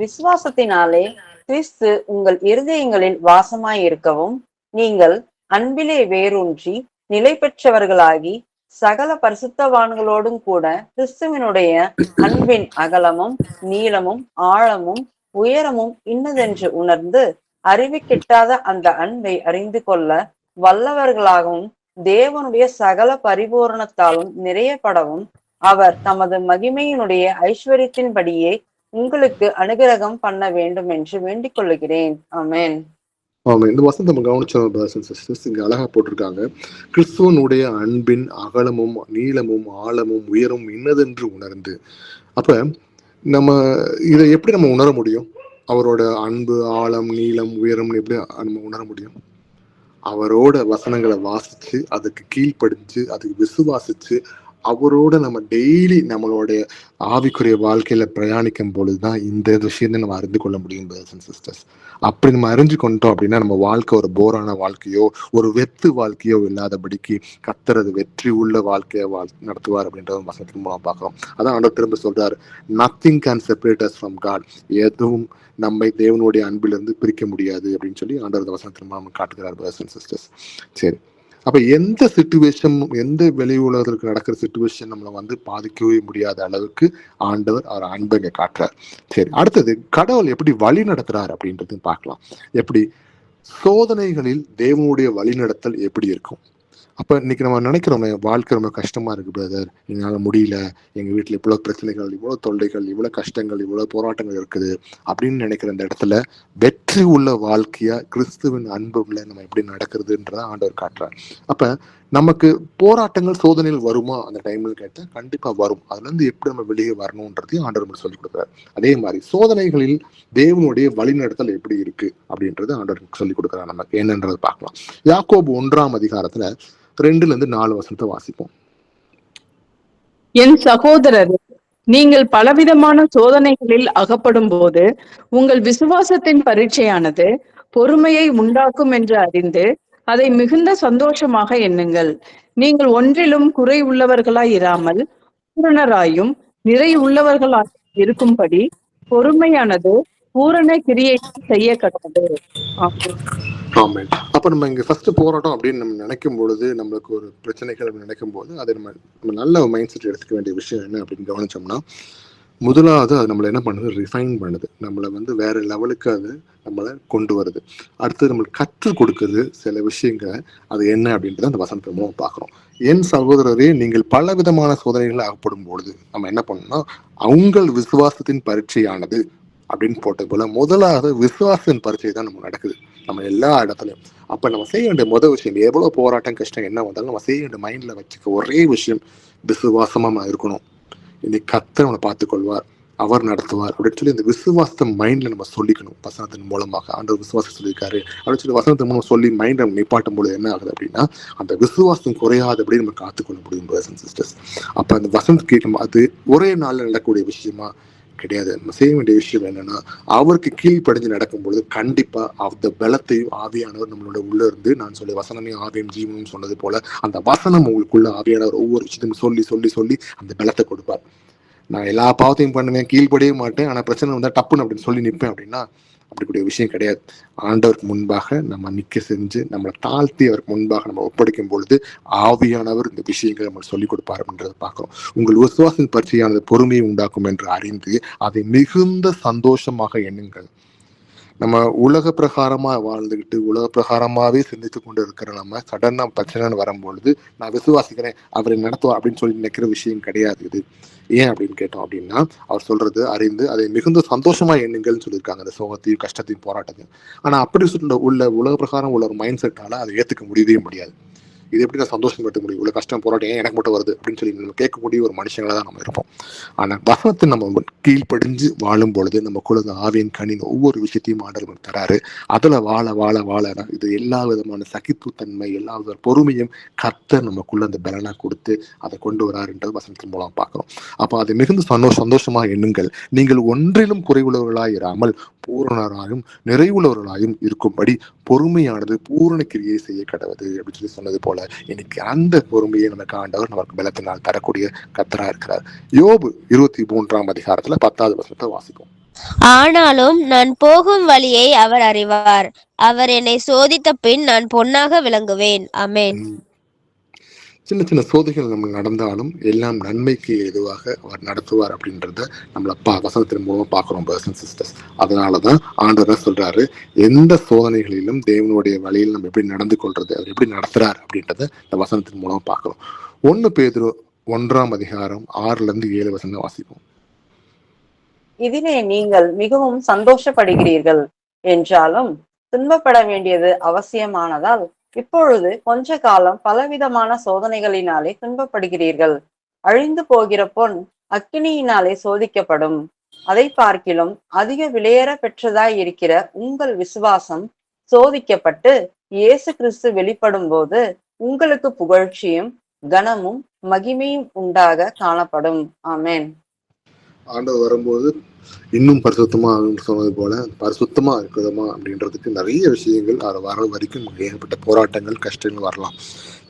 விசுவாசத்தினாலே கிறிஸ்து உங்கள் இருதயங்களில் வாசமாய் இருக்கவும், நீங்கள் அன்பிலே வேரூன்றி நிலை பெற்றவர்களாகி சகல பரிசுத்தவான்களோடும் கூட கிறிஸ்துவனுடைய அன்பின் அகலமும் நீளமும் ஆழமும் உயரமும் இன்னதென்று உணர்ந்து அறிவு கிட்டாத அந்த அன்பை அறிந்து கொள்ள வல்லவர்களாகவும் தேவனுடைய சகல பரிபூரணத்தாலும் நிறையப்படவும் அவர் தமது மகிமையினுடைய ஐஸ்வர்யத்தின்படியே உங்களுக்கு அனுகிரகம் பண்ண வேண்டும் என்று வேண்டிக் கொள்ளுகிறேன். ஆமென். ஆமா, இந்த வசனம் நம்ம கவனிச்சோம் brothers and sisters. இங்க அழகா போட்டிருக்காங்க, கிறிஸ்துவனுடைய அன்பின் அகலமும் நீளமும் ஆழமும் உயரும் இன்னதென்று உணர்ந்து. அப்ப நம்ம இதை எப்படி நம்ம உணர முடியும்? அவரோட அன்பு ஆழம் நீளம் உயரம்னு எப்படி நம்ம உணர முடியும்? அவரோட வசனங்களை வாசிச்சு அதுக்கு கீழ்ப்படிஞ்சு அதுக்கு விசுவாசிச்சு அவரோட நம்ம டெய்லி நம்மளுடைய ஆவிக்குரிய வாழ்க்கையில பிரயாணிக்கும் பொழுதுதான் இந்த விஷயத்தை நம்ம அறிந்து கொள்ள முடியும் brothers and sisters. அப்படி நம்ம அறிஞ்சு கொண்டோம் அப்படின்னா நம்ம வாழ்க்கை ஒரு போரான வாழ்க்கையோ ஒரு வெத்து வாழ்க்கையோ இல்லாதபடிக்கு கர்த்தர் வெற்றி உள்ள வாழ்க்கையை நடத்துவார் அப்படின்றத வசனத்தின் மூலம் பார்க்கிறோம். அதான் ஆண்டவர் திரும்ப சொல்றாரு, nothing can separate us from God. எதுவும் நம்மை தேவனுடைய அன்பிலிருந்து பிரிக்க முடியாது அப்படின்னு சொல்லி ஆண்டவர் வசனத்தின் மூலம் காட்டுகிறார் brothers and sisters. சரி, அப்ப எந்த சிச்சுவேஷன், எந்த வெளி உலகத்திற்கு நடக்கிற சிச்சுவேஷன் நம்மளை பாதிக்கவே முடியாத அளவுக்கு ஆண்டவர் அவர் அன்பை காட்டுறார். சரி, அடுத்தது கடவுள் எப்படி வழி நடத்துறாரு அப்படின்றது பார்க்கலாம். எப்படி சோதனைகளில் தேவனுடைய வழி நடத்தல் எப்படி இருக்கும்? அப்ப இன்னைக்கு நம்ம நினைக்கிறோமே, வாழ்க்கை ரொம்ப கஷ்டமா இருக்கு பிரதர், என்னால முடியல, எங்க வீட்டுல இவ்வளவு பிரச்சனைகள், இவ்வளவு தொல்லைகள், இவ்வளவு கஷ்டங்கள், இவ்வளவு போராட்டங்கள் இருக்குது அப்படின்னு நினைக்கிற இந்த இடத்துல வெற்றி உள்ள வாழ்க்கையா கிறிஸ்துவின் அன்புல நம்ம எப்படி நடக்கிறதுன்றத ஆண்டவர் காட்டுறார். அப்ப நமக்கு போராட்டங்கள் சோதனைகள் வருமா அந்த டைம்ல கேட்டா கண்டிப்பா வரும். அதுல இருந்து எப்படி நம்ம வெளியே வரணும்ன்றதையும் ஆண்டவர் சொல்லி கொடுக்குறாரு. அதே மாதிரி சோதனைகளில் தேவனுடைய வழிநடத்தல் எப்படி இருக்கு அப்படின்றது ஆண்டவர் சொல்லி கொடுக்குறாரு. நமக்கு என்னன்றது பார்க்கலாம். யாக்கோபு 1 2-4 வசனத்தை வாசிப்போம். என் சகோதரரே, நீங்கள் பலவிதமான சோதனைகளில் அகப்படும் போது உங்கள் விசுவாசத்தின் பரீட்சையானது பொறுமையை உண்டாக்கும் என்று அறிந்து அதை மிகுந்த சந்தோஷமாக எண்ணுங்கள். நீங்கள் ஒன்றிலும் குறை உள்ளவர்களாய் இராமல் பூரணராயும் நிறை உள்ளவர்களாய் இருக்கும்படி பொறுமையானது பூரண கிரியை செய்ய கடவுது. அப்ப நம்ம இங்க ஃபர்ஸ்ட் போராட்டம் அப்படின்னு நம்ம நினைக்கும் பொழுது, நம்மளுக்கு ஒரு பிரச்சனைகள் நினைக்கும் போது அதை நம்ம நல்ல மைண்ட் செட் எடுத்துக்க வேண்டிய விஷயம் என்ன அப்படின்னு கவனிச்சோம்னா, முதலாவது அது நம்மளை என்ன பண்ணுது, ரிஃபைன் பண்ணுது, நம்மளை வேற லெவலுக்கு அது நம்மளை கொண்டு வருது. அடுத்தது நம்மளுக்கு கற்றுக் கொடுக்குது சில விஷயங்களை. அது என்ன அப்படின்றத அந்த வசனத்தை மூலம் பார்க்குறோம். என் சகோதரரே, நீங்கள் பல விதமான சோதனைகள் அகப்படும் பொழுது நம்ம என்ன பண்ணணும்னா, உங்கள் விசுவாசத்தின் பரீட்சையானது அப்படின்னு போட்டது போல முதலாவது விசுவாசத்தின் பரீட்சை தான் நம்ம நடக்குது நம்ம எல்லா இடத்துலையும். அப்ப நம்ம செய்ய வேண்டிய முதல் விஷயம், எவ்வளவு போராட்டம் கஷ்டம் என்ன வந்தாலும் நம்ம செய்ய வேண்டிய மைண்ட்ல வச்சுக்க ஒரே விஷயம், விசுவாசமா நம்ம இருக்கணும். இன்னைக்கு கர்த்தர் நம்மளை பார்த்துக்கொள்வார், அவர் நடத்துவார் அப்படின்னு சொல்லி இந்த விசுவாசத்தை மைண்ட்ல நம்ம சொல்லிக்கணும். வசனத்தின் மூலமாக ஆண்டவர் விசுவாசம் சொல்லியிருக்காரு அப்படின்னு சொல்லி வசனத்தின் மூலம் சொல்லி மைண்டை நம்ம நிப்பாட்டும் போது என்ன ஆகுது அப்படின்னா, அந்த விசுவாசம் குறையாதபடி நம்ம காத்துக்கொள்ள முடியும் brothers and sisters. அப்ப அந்த வசனத்துக்கு அது ஒரே நாள்ல நடக்கக்கூடிய விஷயமா கிடையாது. நம்ம செய்ய வேண்டிய விஷயம் என்னன்னா, அவருக்கு கீழ்ப்படிஞ்சு நடக்கும் பொழுது கண்டிப்பா அந்த பலத்தையும் ஆவியானவர் நம்மளோட உள்ள இருந்து, நான் சொல்லி வசனமே ஆவியும் ஜீவனும் சொன்னது போல அந்த வசனம் உங்களுக்குள்ள ஆவியானவர் ஒவ்வொரு விஷயத்தையும் சொல்லி சொல்லி சொல்லி அந்த பலத்தை கொடுப்பார். நான் எல்லா பாவத்தையும் பண்ணுவேன், கீழ்ப்படியே மாட்டேன், ஆனா பிரச்சனை வந்தா டப்புன்னு அப்படின்னு சொல்லி நிற்பேன் அப்படின்னா அப்படிக்கூடிய விஷயம் கிடையாது. ஆண்டவருக்கு முன்பாக நம்ம நிக்க செஞ்சு நம்மளை தாழ்த்தி அவருக்கு முன்பாக நம்ம ஒப்படைக்கும் பொழுது ஆவியானவர் இந்த விஷயங்களை நம்ம சொல்லிக் கொடுப்பார் அப்படின்றத பார்க்கிறோம். உங்கள் விசுவாசத்தின் பரீட்சையானது பொறுமையை உண்டாக்கும் என்று அறிந்து அதை மிகுந்த சந்தோஷமாக எண்ணுங்கள். நம்ம உலக பிரகாரமா வாழ்ந்துகிட்டு உலக பிரகாரமாவே சிந்தித்து கொண்டு இருக்கிற நம்ம சடனா பிரச்சனைன்னு வரும்பொழுது நான் விசுவாசிக்கிறேன் அவரை நடத்துவா அப்படின்னு சொல்லி நினைக்கிற விஷயம் கிடையாது இது. ஏன் அப்படின்னு கேட்டோம் அப்படின்னா, அவர் சொல்றது அறிந்து அதை மிகுந்த சந்தோஷமா எண்ணுங்கள்னு சொல்லியிருக்காங்க, அந்த சோகத்தையும் கஷ்டத்தையும் போராட்டத்தையும். ஆனா அப்படி சொல்ல உள்ள உலக பிரகாரம் உள்ள ஒரு மைண்ட் செட்டால அதை ஏத்துக்க முடியவே முடியாது. இது எப்படி நான் சந்தோஷம் படுத்த முடியும், இவ்வளவு கஷ்டம் போராட்டம் ஏன் எனக்கு மட்டும் வருது அப்படின்னு சொல்லி நம்ம கேட்கக்கூடிய ஒரு மனுஷங்களா தான் நம்ம இருப்போம். ஆனா வசனத்தை நம்ம கீழ்ப்படிஞ்சு வாழும் பொழுது நமக்குள்ள ஆவியின் கனின் ஒவ்வொரு விஷயத்தையும் ஆண்டவர் தராரு. அதுல வாழ வாழ வாழ இது எல்லா விதமான சகிப்புத்தன்மை, எல்லா வித பொறுமையும் கர்த்தர் நமக்குள்ள அந்த பலனா கொடுத்து அதை கொண்டு வராருன்றது வசனத்தின் மூலம் பார்க்கிறோம். அப்ப அதை மிகுந்த சந்தோஷமா எண்ணுங்கள். நீங்கள் ஒன்றிலும் குறைவுள்ளவர்களாய் இராமல் பூரணராயும் நிறைவுள்ளவர்களாயும் இருக்கும்படி பொறுமையானது பூரண கிரியை செய்ய கடவுது அப்படின்னு சொல்லி சொன்னது போல இன்னைக்கு அந்த பொறுமையை நமக்கு ஆண்டவர் நமக்கு பலத்தினால் தரக்கூடிய கர்த்தரா இருக்கிறார். யோபு 23 10 வசனத்தை வாசிக்கும். ஆனாலும் நான் போகும் வழியை அவர் அறிவார், அவர் என்னை சோதித்த பின் நான் பொன்னாக விளங்குவேன். ஆமென். சின்ன சின்ன சோதனைகள் நம்ம நடந்தாலும் எல்லாம் நன்மைக்கு எதுவாக அவர் நடத்துவார் அப்படின்றத நம்மள வசனத்தின் மூலமா பார்க்கிறோம் பிரதர்ஸ் அண்ட் சிஸ்டர்ஸ். அதனாலதான் ஆண்டவர் சொல்றாரு, எந்த சோதனைகளிலும் தேவனுடைய வழியில் நம்ம எப்படி நடந்து கொள்றது, அவர் எப்படி நடத்துறாரு அப்படின்றத இந்த வசனத்தின் மூலமா பார்க்கிறோம். 1 பேதுரு 1ஆம் அதிகாரம் 6-7 வசனம் வாசிப்போம். இதிலே நீங்கள் மிகவும் சந்தோஷப்படுகிறீர்கள் என்றாலும் துன்பப்பட வேண்டியது அவசியமானதால் இப்பொழுது கொஞ்ச காலம் பலவிதமான சோதனைகளினாலே துன்பப்படுகிறீர்கள். அழிந்து போகிற பொன் அக்கினியினாலே சோதிக்கப்படும். அதை பார்க்கிலும் அதிக விலையேற பெற்றதாய் இருக்கிற உங்கள் விசுவாசம் சோதிக்கப்பட்டு இயேசு கிறிஸ்து வெளிப்படும் போது உங்களுக்கு புகழ்ச்சியும் கனமும் மகிமையும் உண்டாக காணப்படும். ஆமென். ஆண்டவர் வரும்போது இன்னும் பரிசுத்தமா சொன்னது போல பரிசுத்தமா இருக்குதமா அப்படின்றதுக்கு நிறைய விஷயங்கள் அவர் வர வரைக்கும் ஏகப்பட்ட போராட்டங்கள் கஷ்டங்கள் வரலாம்.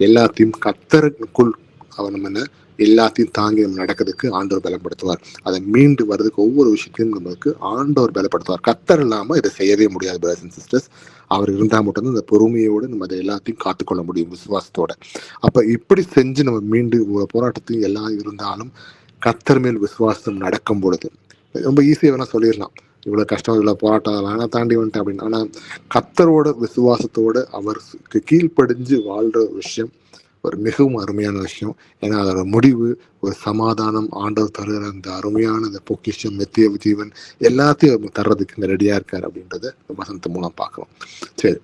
எல்லாத்தையும் கர்த்தருக்குள் அவர் நம்ம எல்லாத்தையும் தாங்கி நம்ம நடக்கிறதுக்கு ஆண்டவர் பலப்படுத்துவார். அதை மீண்டு வர்றதுக்கு ஒவ்வொரு விஷயத்தையும் நம்மளுக்கு ஆண்டவர் பலப்படுத்துவார். கர்த்தர் இல்லாம இதை செய்யவே முடியாது பிரதர்ஸ் அண்ட் சிஸ்டர்ஸ். அவர் இருந்தால் மட்டும்தான் இந்த பொறுமையோடு நம்ம அதை எல்லாத்தையும் காத்துக்கொள்ள முடியும் விசுவாசத்தோட. அப்ப இப்படி செஞ்சு நம்ம மீண்டு போராட்டத்தையும் எல்லாம் இருந்தாலும் கர்த்தர் மேல் விசுவாசம் நடக்கும் பொழுது ரொம்ப ஈஸியா வேணா சொல்லிடலாம், இவ்வளவு கஷ்டம் இவ்வளவு போராட்டம் வேணா தாண்டி வந்துட்டேன் அப்படின்னு. ஆனா கர்த்தரோட விசுவாசத்தோட அவருக்கு கீழ்ப்படிஞ்சு வாழ்ற விஷயம் ஒரு மிகவும் அருமையான விஷயம். ஏன்னா அதோட முடிவு ஒரு சமாதானம், ஆண்டவர் தருகிற அந்த அருமையான அந்த பொக்கிஷம், நித்திய ஜீவன் எல்லாத்தையும் தர்றதுக்கு இந்த ரெடியா இருக்காரு அப்படின்றத வசனத்து மூலம் பார்க்கிறோம். சரி,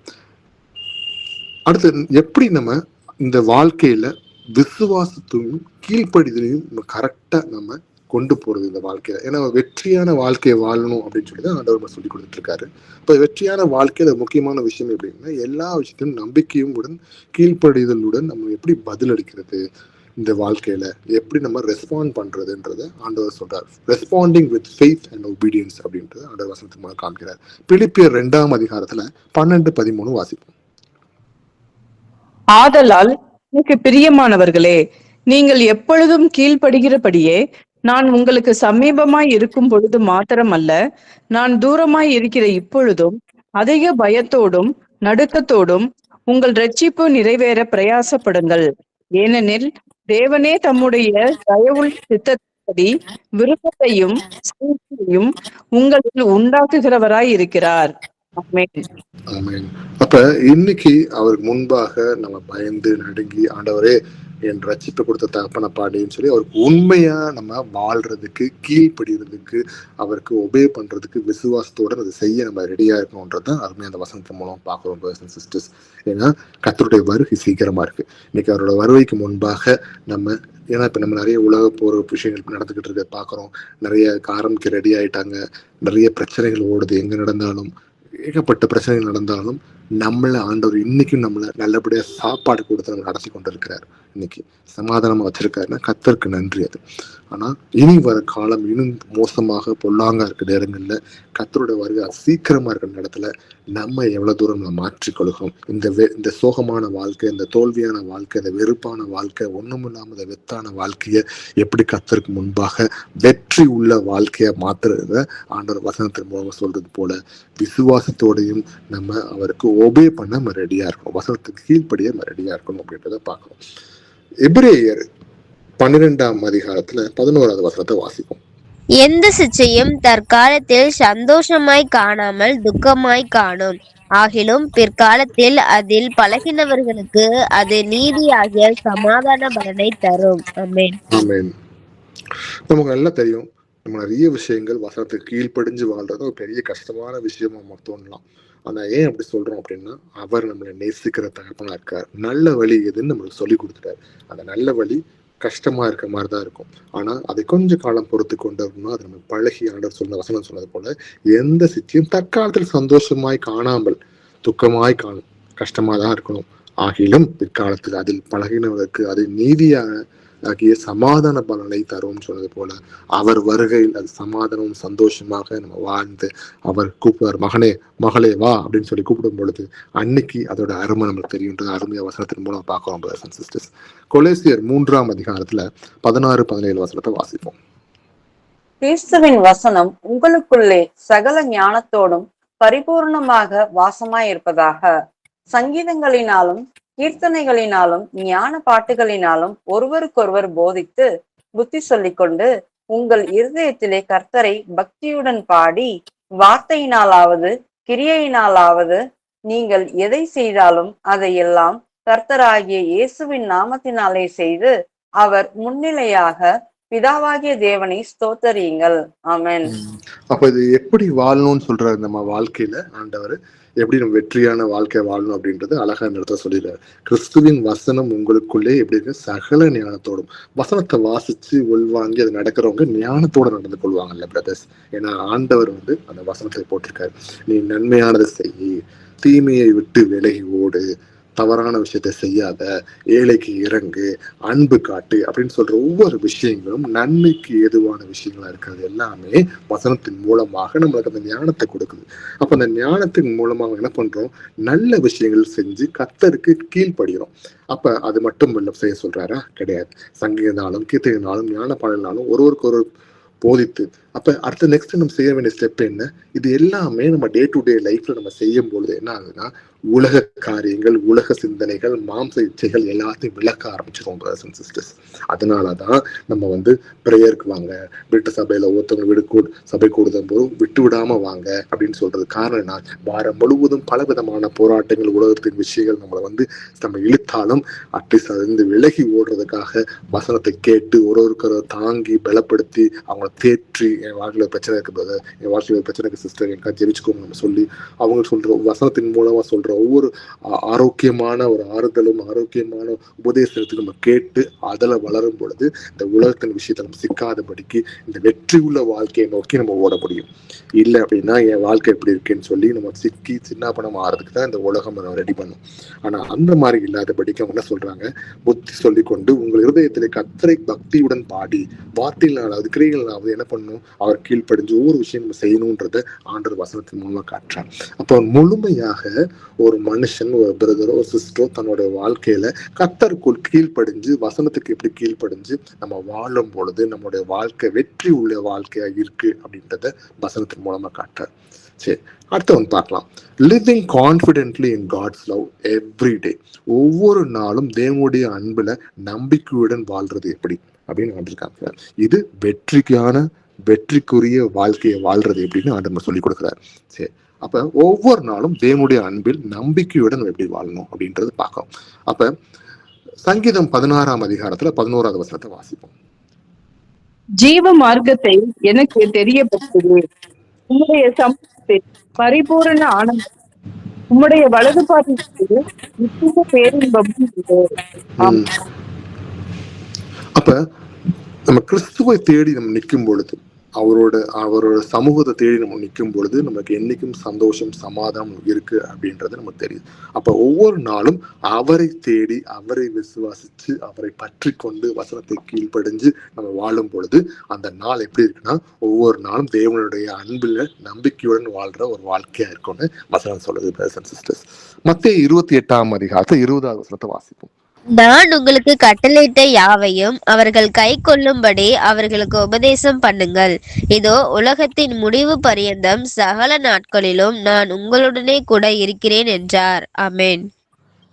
அடுத்து எப்படி நம்ம இந்த வாழ்க்கையில விசுவாசத்தையும் கீழ்ப்படிதலையும் நம்ம கரெக்டா நம்ம கொண்டு போறது இந்த வாழ்க்கையில. ஏன்னா வெற்றியான வாழ்க்கையை வாழணும் அப்படின்னு சொல்லிதான் ஆண்டவர் சொல்லி கொடுத்துட்டு இருக்காரு. இப்ப வெற்றியான வாழ்க்கையில முக்கியமான விஷயம் எப்படின்னா எல்லா விஷயத்தையும் நம்பிக்கையும் உடன் கீழ்ப்படிதலுடன் நம்ம எப்படி பதில் அளிக்கிறது, இந்த வாழ்க்கையில எப்படி நம்ம ரெஸ்பாண்ட் பண்றதுன்றத ஆண்டவர் சொல்றாரு. Responding with faith and obedience அப்படின்றது ஆண்டவர் வசனத்துக்கு மூலம் காமிக்கிறார். பிலிப்பியர் 2ஆம் அதிகாரத்துல 12-13 வாசிப்போம். ஆதலால் எனக்கு பிரியமானவர்களே, நீங்கள் எப்பொழுதும் கீழ்ப்படுகிறபடியே நான் உங்களுக்கு சமீபமாய் இருக்கும் பொழுது மாத்திரமல்ல, நான் தூரமாய் இருக்கிற இப்பொழுதும் அதிக பயத்தோடும் நடுக்கத்தோடும் உங்கள் இரட்சிப்பு நிறைவேற பிரயாசப்படுங்கள். ஏனெனில் தேவனே தம்முடைய தயவுள்ள சித்தத்தின்படி விருப்பத்தையும் சூழ்ச்சியையும் உங்களில் உண்டாக்குகிறவராய் இருக்கிறார். ஆமென். ஆமென். அப்ப இன்னைக்கு அவருக்கு முன்பாக நம்ம பயந்து நடுங்கி, ஆண்டவரே என் ரட்சிப்பை கொடுத்த தகப்பன பாடின்னு சொல்லி அவருக்கு உண்மையா நம்ம வாழ்றதுக்கு, கீழ்ப்படுகிறதுக்கு, அவருக்கு ஒபே பண்றதுக்கு விசுவாசத்தோட அதை செய்ய நம்ம ரெடியா இருக்கணும்ன்றதான் அருமையா அந்த வசனத்தின் மூலம் பார்க்கிறோம் பிரதர்ஸ் அண்ட் சிஸ்டர்ஸ். ஏன்னா கர்த்தருடைய வருகை சீக்கிரமா இருக்கு. இன்னைக்கு அவரோட வருகைக்கு முன்பாக நம்ம, ஏன்னா இப்ப நம்ம நிறைய உலக போற விஷயங்கள் நடந்துகிட்டு இருக்க பாக்குறோம். நிறைய ஆரம்பிக்க ரெடி ஆயிட்டாங்க, நிறைய பிரச்சனைகள் ஓடுது. எங்க நடந்தாலும் ஏகப்பட்ட பிரச்சனைகள் நடந்தாலும் நம்மள ஆண்டவர் இன்னைக்கும் நம்மள நல்லபடியா சாப்பாடு கொடுத்து நம்ம நடத்தி கொண்டு இருக்கிறார். இன்னைக்கு சமாதானமா வச்சிருக்காருன்னா கர்த்தருக்கு நன்றி அது. ஆனா இனி வர காலம் இன்னும் மோசமாக பொல்லாங்கா இருக்க நேரங்கள்ல கர்த்தருடைய வருகை சீக்கிரமா இருக்கிற இடத்துல நம்ம எவ்வளவு தூரம் நம்ம மாற்றிக்கொள்கிறோம். இந்த சோகமான வாழ்க்கை, இந்த தோல்வியான வாழ்க்கை, இந்த வெறுப்பான வாழ்க்கை, ஒண்ணுமில்லாம இந்த வெத்தான வாழ்க்கைய எப்படி கர்த்தருக்கு முன்பாக வெற்றி உள்ள வாழ்க்கைய மாத்துறத ஆண்டவர் வசனத்தின் மூலமா சொல்றது போல விசுவாசத்தோடையும் நம்ம அவருக்கு ஒபே பண்ண நம்ம ரெடியா இருக்கணும், வசனத்துக்கு கீழ்ப்படிய நம்ம ரெடியா இருக்கணும் அப்படின்றத பார்க்கணும். எபிரேயர் 12ஆம் அதிகாரத்துல 11வது வசனத்தை வாசிப்போம். எந்த சிச்சையும் தற்காலத்தில் சந்தோஷமாய் காணாமல் துக்கமாய் காணும். ஆகிலும் பிற்காலத்தில் அதில் பழகினவர்களுக்கு அது நீதியாகிய சமாதான பலனை தரும். ஆமென். ஆமென். நமக்கு நல்லா தெரியும், நம்ம நிறைய விஷயங்கள் வசனத்துக்கு கீழ்ப்படிஞ்சு வாழ்றது ஒரு பெரிய கஷ்டமான விஷயமா நமக்கு தோணலாம். ஆனா ஏன் அப்படி சொல்றோம் அப்படின்னா, அவர் நம்மளை நேசிக்கிற தகப்பனா இருக்கார். நல்ல வழி எதுன்னு நம்மளுக்கு சொல்லி கொடுத்துட்டாரு. அந்த நல்ல வழி கஷ்டமா இருக்க மாதிரிதான் இருக்கும். ஆனா அதை கொஞ்ச காலம் பொறுத்து கொண்டோம்னா அது நம்ம பழகி, ஆண்டவர் சொன்ன வசனம் சொன்னது போல எந்த சித்தியும் தற்காலத்தில் சந்தோஷமாய் காணாமல் துக்கமாய் காணும், கஷ்டமா தான் இருக்கணும். ஆகிலும் பிற்காலத்தில் அதில் பழகினவருக்கு அது நீதியாக ஆகிய சமாதான பலனை தரும் சொன்னது போல அவர் வருகையில் அது சமாதானமும் சந்தோஷமாக நம்ம வாழ்ந்து அவர் கூப்பிடுவார், மகனே மகளே வா அப்படின்னு சொல்லி கூப்பிடும் பொழுது அன்னைக்கு அதோட அருமை நம்மளுக்கு தெரியுன்றது அருமையா வசனத்தின் மூலம் பார்க்கிறோம் பிரதர்ஸ் அண்ட் சிஸ்டர்ஸ். கொலேசியர் 3ஆம் அதிகாரத்துல 16-17 வசனத்தை வாசிப்போம். கிறிஸ்துவின் வசனம் உங்களுக்குள்ளே சகல ஞானத்தோடும் பரிபூர்ணமாக வாசமாயிருப்பதாக, சங்கீதங்களினாலும் கீர்த்தனைகளினாலும் ஞான பாட்டுகளினாலும் ஒருவருக்கொருவர் போதித்து புத்தி சொல்லிக்கொண்டு உங்கள் இருதயத்திலே கர்த்தரை பக்தியுடன் பாடி, வார்த்தையினாலாவது கிரியையினாலாவது நீங்கள் எதை செய்தாலும் அதையெல்லாம் கர்த்தராகிய இயேசுவின் நாமத்தினாலே செய்து அவர் முன்னிலையாக பிதாவாகிய தேவனை ஸ்தோத்தரியுங்கள். ஆமென். அப்ப இது எப்படி வாழணும்னு சொல்றாரு நம்ம வாழ்க்கையில ஆண்டவர், எப்படி நம்ம வெற்றியான வாழ்க்கை வாழணும் அப்படின்றது அழகா இந்த இடத்துல சொல்லிடுறாரு. கிறிஸ்துவின் வசனம் உங்களுக்குள்ளே எப்படி இருக்கு, சகல ஞானத்தோடும். வசனத்தை வாசிச்சு உள்வாங்கி அது நடக்கிறவங்க ஞானத்தோட நடந்து கொள்வாங்கல்ல பிரதர்ஸ். ஏன்னா ஆண்டவர் அந்த வசனத்தை போட்டிருக்காரு, நீ நன்மையானதை செய்யி, தீமையை விட்டு விலகி ஓடு, தவறான விஷயத்த செய்யாத, ஏழைக்கு இறங்கு, அன்பு காட்டு அப்படின்னு சொல்ற ஒவ்வொரு விஷயங்களும் நன்மைக்கு ஏதுவான விஷயங்களா இருக்கிறது எல்லாமே வசனத்தின் மூலமாக நம்மளுக்கு அந்த ஞானத்தை கொடுக்குது. அப்ப அந்த ஞானத்தின் மூலமாக என்ன பண்றோம், நல்ல விஷயங்கள் செஞ்சு கர்த்தருக்கு கீழ்ப்படுகிறோம். அப்ப அது மட்டும் இல்ல செய்ய சொல்றாரா? கிடையாது. சங்கீதனாலும் கீர்த்தனாலும் ஞான பாடல்னாலும் ஒருவருக்கு ஒரு போதித்து, அப்ப அடுத்த நெக்ஸ்ட் நம்ம செய்ய வேண்டிய ஸ்டெப் என்ன? இது எல்லாமே நம்ம டே டு டே லைஃப்ல நம்ம செய்யும் பொழுது என்ன ஆகுதுன்னா, உலக காரியங்கள், உலக சிந்தனைகள், மாம்ச இச்சைகள் எல்லாத்தையும் விளக்க ஆரம்பிச்சிருவோம் பிரதர்ஸ் அண்ட் சிஸ்டர்ஸ். அதனாலதான் நம்ம பிரேயருக்கு வாங்க, வீட்டு சபையில ஒருத்தவங்க வீடு சபை கூடுதல் போது விட்டு விடாம வாங்க அப்படின்னு சொல்றது காரணம் என்ன? வாரம் முழுவதும் பலவிதமான போராட்டங்கள், உலகத்தின் விஷயங்கள் நம்ம இழுத்தாலும் அட்லீஸ்ட் அது விலகி ஓடுறதுக்காக வசனத்தை கேட்டு ஒருவருக்கு தாங்கி பலப்படுத்தி அவங்கள தேற்றி, என் வாழ்க்கையில பிரச்சனை இருக்கு பிரதர், என் வாழ்க்கையில பிரச்சனை இருக்கு சிஸ்டர், எனக்கு ஜெபிச்சுக்கோங்க நம்ம சொல்லி அவங்க சொல்ற வசனத்தின் மூலமா சொல்ற ஒவ்வொரு ஆரோக்கியமான ஒரு ஆறுதலும் ஆரோக்கியமான உபதேசத்துக்கு நம்ம கேட்டு அதில் வளரும் பொழுது இந்த உலகத்தின் விஷயத்தை நம்ம சிக்காதபடிக்கு இந்த வெற்றி உள்ள வாழ்க்கையை நோக்கி நம்ம ஓட முடியும். இல்லை அப்படின்னா என் வாழ்க்கை எப்படி இருக்குன்னு சொல்லி நம்ம சிக்கி சின்ன பணம் ஆறதுக்கு தான் இந்த உலகம் நம்ம ரெடி பண்ணும். ஆனா அந்த மாதிரி இல்லாதபடிக்கு அவங்க என்ன சொல்றாங்க, புத்தி சொல்லிக்கொண்டு உங்கள் இருதயத்திலே கர்த்தரை பக்தியுடன் பாடி, வார்த்தைகளாவது கிரியைகளாவது என்ன பண்ணணும், அவர் கீழ்ப்படிஞ்சு ஒவ்வொரு விஷயம் நம்ம செய்யணும்ன்றத ஆண்டவர் வசனத்தின் மூலமா காட்டுறாங்க. அப்போ முழுமையாக ஒரு மனுஷன், ஒரு பிரதரோ ஒரு சிஸ்டரோ தன்னோட வாழ்க்கையில கர்த்தருக்குள் கீழ்ப்படிஞ்சு வசனத்துக்கு எப்படி கீழ்ப்படிஞ்சு நம்ம வாழும் பொழுது நம்மளுடைய வாழ்க்கை வெற்றி உள்ள வாழ்க்கையா இருக்கு அப்படின்றத வசனத்தின் மூலமா காட்டுறார். சரி, அடுத்து பார்க்கலாம். Living confidently in God's love every day. ஒவ்வொரு நாளும் தேவனுடைய அன்புல நம்பிக்கையுடன் வாழ்றது எப்படி அப்படின்னு வந்திருக்காங்க. இது வெற்றிக்குரிய வாழ்க்கையை வாழ்றது எப்படின்னு ஆண்டவர் சொல்லி கொடுக்குறாரு. சரி, அப்ப ஒவ்வொரு நாளும் தேவனுடைய அன்பில் நம்பிக்கையுடன் எப்படி வாழணும் அப்படின்றது பார்க்கணும். அப்ப சங்கீதம் 16ஆம் அதிகாரத்துல 11வது வசனத்தை வாசிப்போம். ஜீவ மார்க்கத்தை எனக்கு தெரியப்பட்டது, உம்முடைய சமூகத்தில் பரிபூரண ஆனந்தம், உம்முடைய வலது பாதத்திற்கு நித்திய பேரின்பமும் உண்டு. அப்ப நம்ம கிறிஸ்துவை தேடி நம்ம நிற்கும் பொழுது, அவரோட சமூகத்தை தேடி நம்ம நிற்கும் பொழுது நமக்கு என்னைக்கும் சந்தோஷம், சமாதானம் இருக்கு அப்படின்றது நமக்கு தெரியுது. அப்ப ஒவ்வொரு நாளும் அவரை தேடி, அவரை விசுவாசிச்சு, அவரை பற்றி கொண்டு வசனத்தை கீழ்ப்படிஞ்சு நம்ம வாழும் பொழுது அந்த நாள் எப்படி இருக்குன்னா, ஒவ்வொரு நாளும் தேவனுடைய அன்பில் நம்பிக்கையுடன் வாழ்ற ஒரு வாழ்க்கையா இருக்கும்னு வசனம் சொல்லுது பிரதர்ஸ் அண்ட் சிஸ்டர்ஸ். மத்தேயு 28ஆம் அதிகாரத்தை 20வது வசனத்தை வாசிப்போம். நான் உங்களுக்கு கட்டளையிட்ட யாவையும் அவர்கள் கை கொள்ளும்படி அவர்களுக்கு உபதேசம் பண்ணுங்கள். இதோ உலகத்தின் முடிவு பரியந்தம் சகல நாட்களிலும் நான் உங்களுடனே கூட இருக்கிறேன் என்றார். ஆமென்.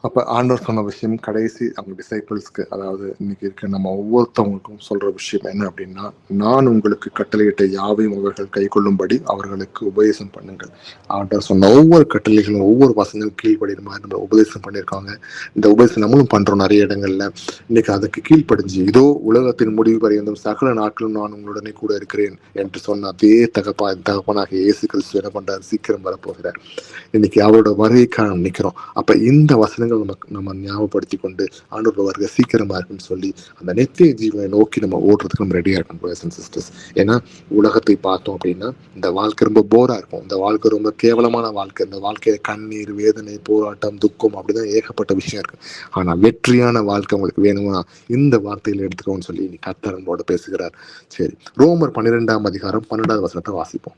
அப்ப ஆண்டவர் சொன்ன விஷயம் கடைசி அவங்க டிசைபிள்ஸ்க்கு, அதாவது இன்னைக்கு இருக்க நம்ம ஒவ்வொருத்தவங்களுக்கும் சொல்ற விஷயம் என்ன அப்படின்னா, நான் உங்களுக்கு கட்டளையிட்ட யாவையும் அவர்கள் கை கொள்ளும்படி அவர்களுக்கு உபதேசம் பண்ணுங்கள். ஆண்டவர் சொன்ன ஒவ்வொரு கட்டளைகளும் ஒவ்வொரு வசனங்களும் கீழ்படுகிற மாதிரி நம்ம உபதேசம் பண்ணியிருக்காங்க. இந்த உபதேசம் நம்மளும் பண்றோம் நிறைய இடங்கள்ல. இன்னைக்கு அதுக்கு கீழ்ப்படிஞ்சு, இதோ உலகத்தின் முடிவு பரியந்தம் சகல நாட்களும் நான் உங்களுடனே கூட இருக்கிறேன் என்று சொன்ன அதே தகப்பனாக இயேசு கிறிஸ்து என்ன பண்றாரு, சீக்கிரம் வரப்போகிறார். இன்னைக்கு அவரோட வருகைக்காக நிக்கிறோம். அப்ப இந்த வசனங்கள் நம்ம ஞாபகப்படுத்தி கொண்டு ஆண்டவர் வருகை சீக்கிரமா இருக்குன்னு சொல்லி அந்த நித்திய ஜீவனை நோக்கி நம்ம ஓடுறதுக்கு நம்ம ரெடியா இருக்கணும் பிரதர்ஸ் அண்ட் சிஸ்டர்ஸ். ஏன்னா உலகத்தை பார்த்தோம் அப்படின்னா இந்த வாழ்க்கை ரொம்ப போரா இருக்கும், இந்த வாழ்க்கை ரொம்ப கேவலமான வாழ்க்கை, இந்த வாழ்க்கையில கண்ணீர், வேதனை, போராட்டம், துக்கம் அப்படிதான் ஏகப்பட்ட விஷயம் இருக்கு. ஆனா வெற்றியான வாழ்க்கை உங்களுக்கு வேணும்னா இந்த வார்த்தையில எடுத்துக்கோன்னு சொல்லி கர்த்தர் நம்மோட பேசுகிறார். சரி, ரோமர் 12ஆம் அதிகாரம் 12வது வசனத்தை வாசிப்போம்.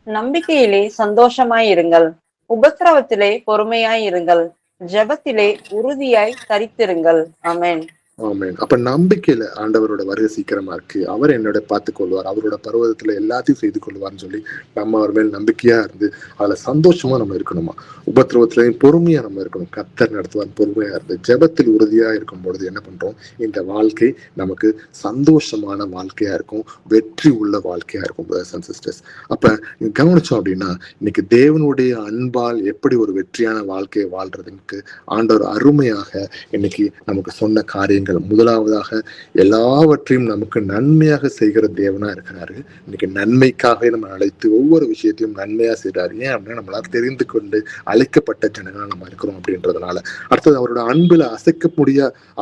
நம்பிக்கையிலே சந்தோஷமாயிருங்கள், உபத்திரவத்திலே பொறுமையாயிருங்கள், ஜெபத்திலே உறுதியாய் தரித்திருங்கள். ஆமென். ஆமென். அப்ப நம்பிக்கையில ஆண்டவரோட வருகை சீக்கிரமா இருக்கு, அவர் என்னோட பார்த்துக் கொள்வார், அவரோட பருவத்துல எல்லாத்தையும் செய்து கொள்வார்னு சொல்லி நம்ம அவர் மேல் நம்பிக்கையா இருந்து அதுல சந்தோஷமா நம்ம இருக்கணுமா. உபத்திரவத்திலையும் பொறுமையா நம்ம இருக்கணும். கர்த்தர் நடத்துவார், பொறுமையா இருந்து ஜெபத்தில் உறுதியா இருக்கும் பொழுது என்ன பண்றோம், இந்த வாழ்க்கை நமக்கு சந்தோஷமான வாழ்க்கையா இருக்கும், வெற்றி உள்ள வாழ்க்கையா இருக்கும் brothers and sisters. அப்ப கவனிச்சோம் அப்படின்னா இன்னைக்கு தேவனுடைய அன்பால் எப்படி ஒரு வெற்றியான வாழ்க்கையை வாழ்றதுக்கு ஆண்டவர் அருமையாக இன்னைக்கு நமக்கு சொன்ன காரியங்கள், முதலாவதாக எல்லாவற்றையும் நமக்கு நன்மையாக செய்கிற தேவனா இருக்கிறாரு. இன்னைக்கு நன்மைக்காக நம்ம அழைத்து ஒவ்வொரு விஷயத்தையும் நன்மையா செய்யறாரு. ஏன் அப்படின்னா நம்மளால தெரிந்து கொண்டு அழைக்கப்பட்ட ஜனங்களா நம்ம இருக்கிறோம் அப்படின்றதுனால. அடுத்தது அவரோட அன்புல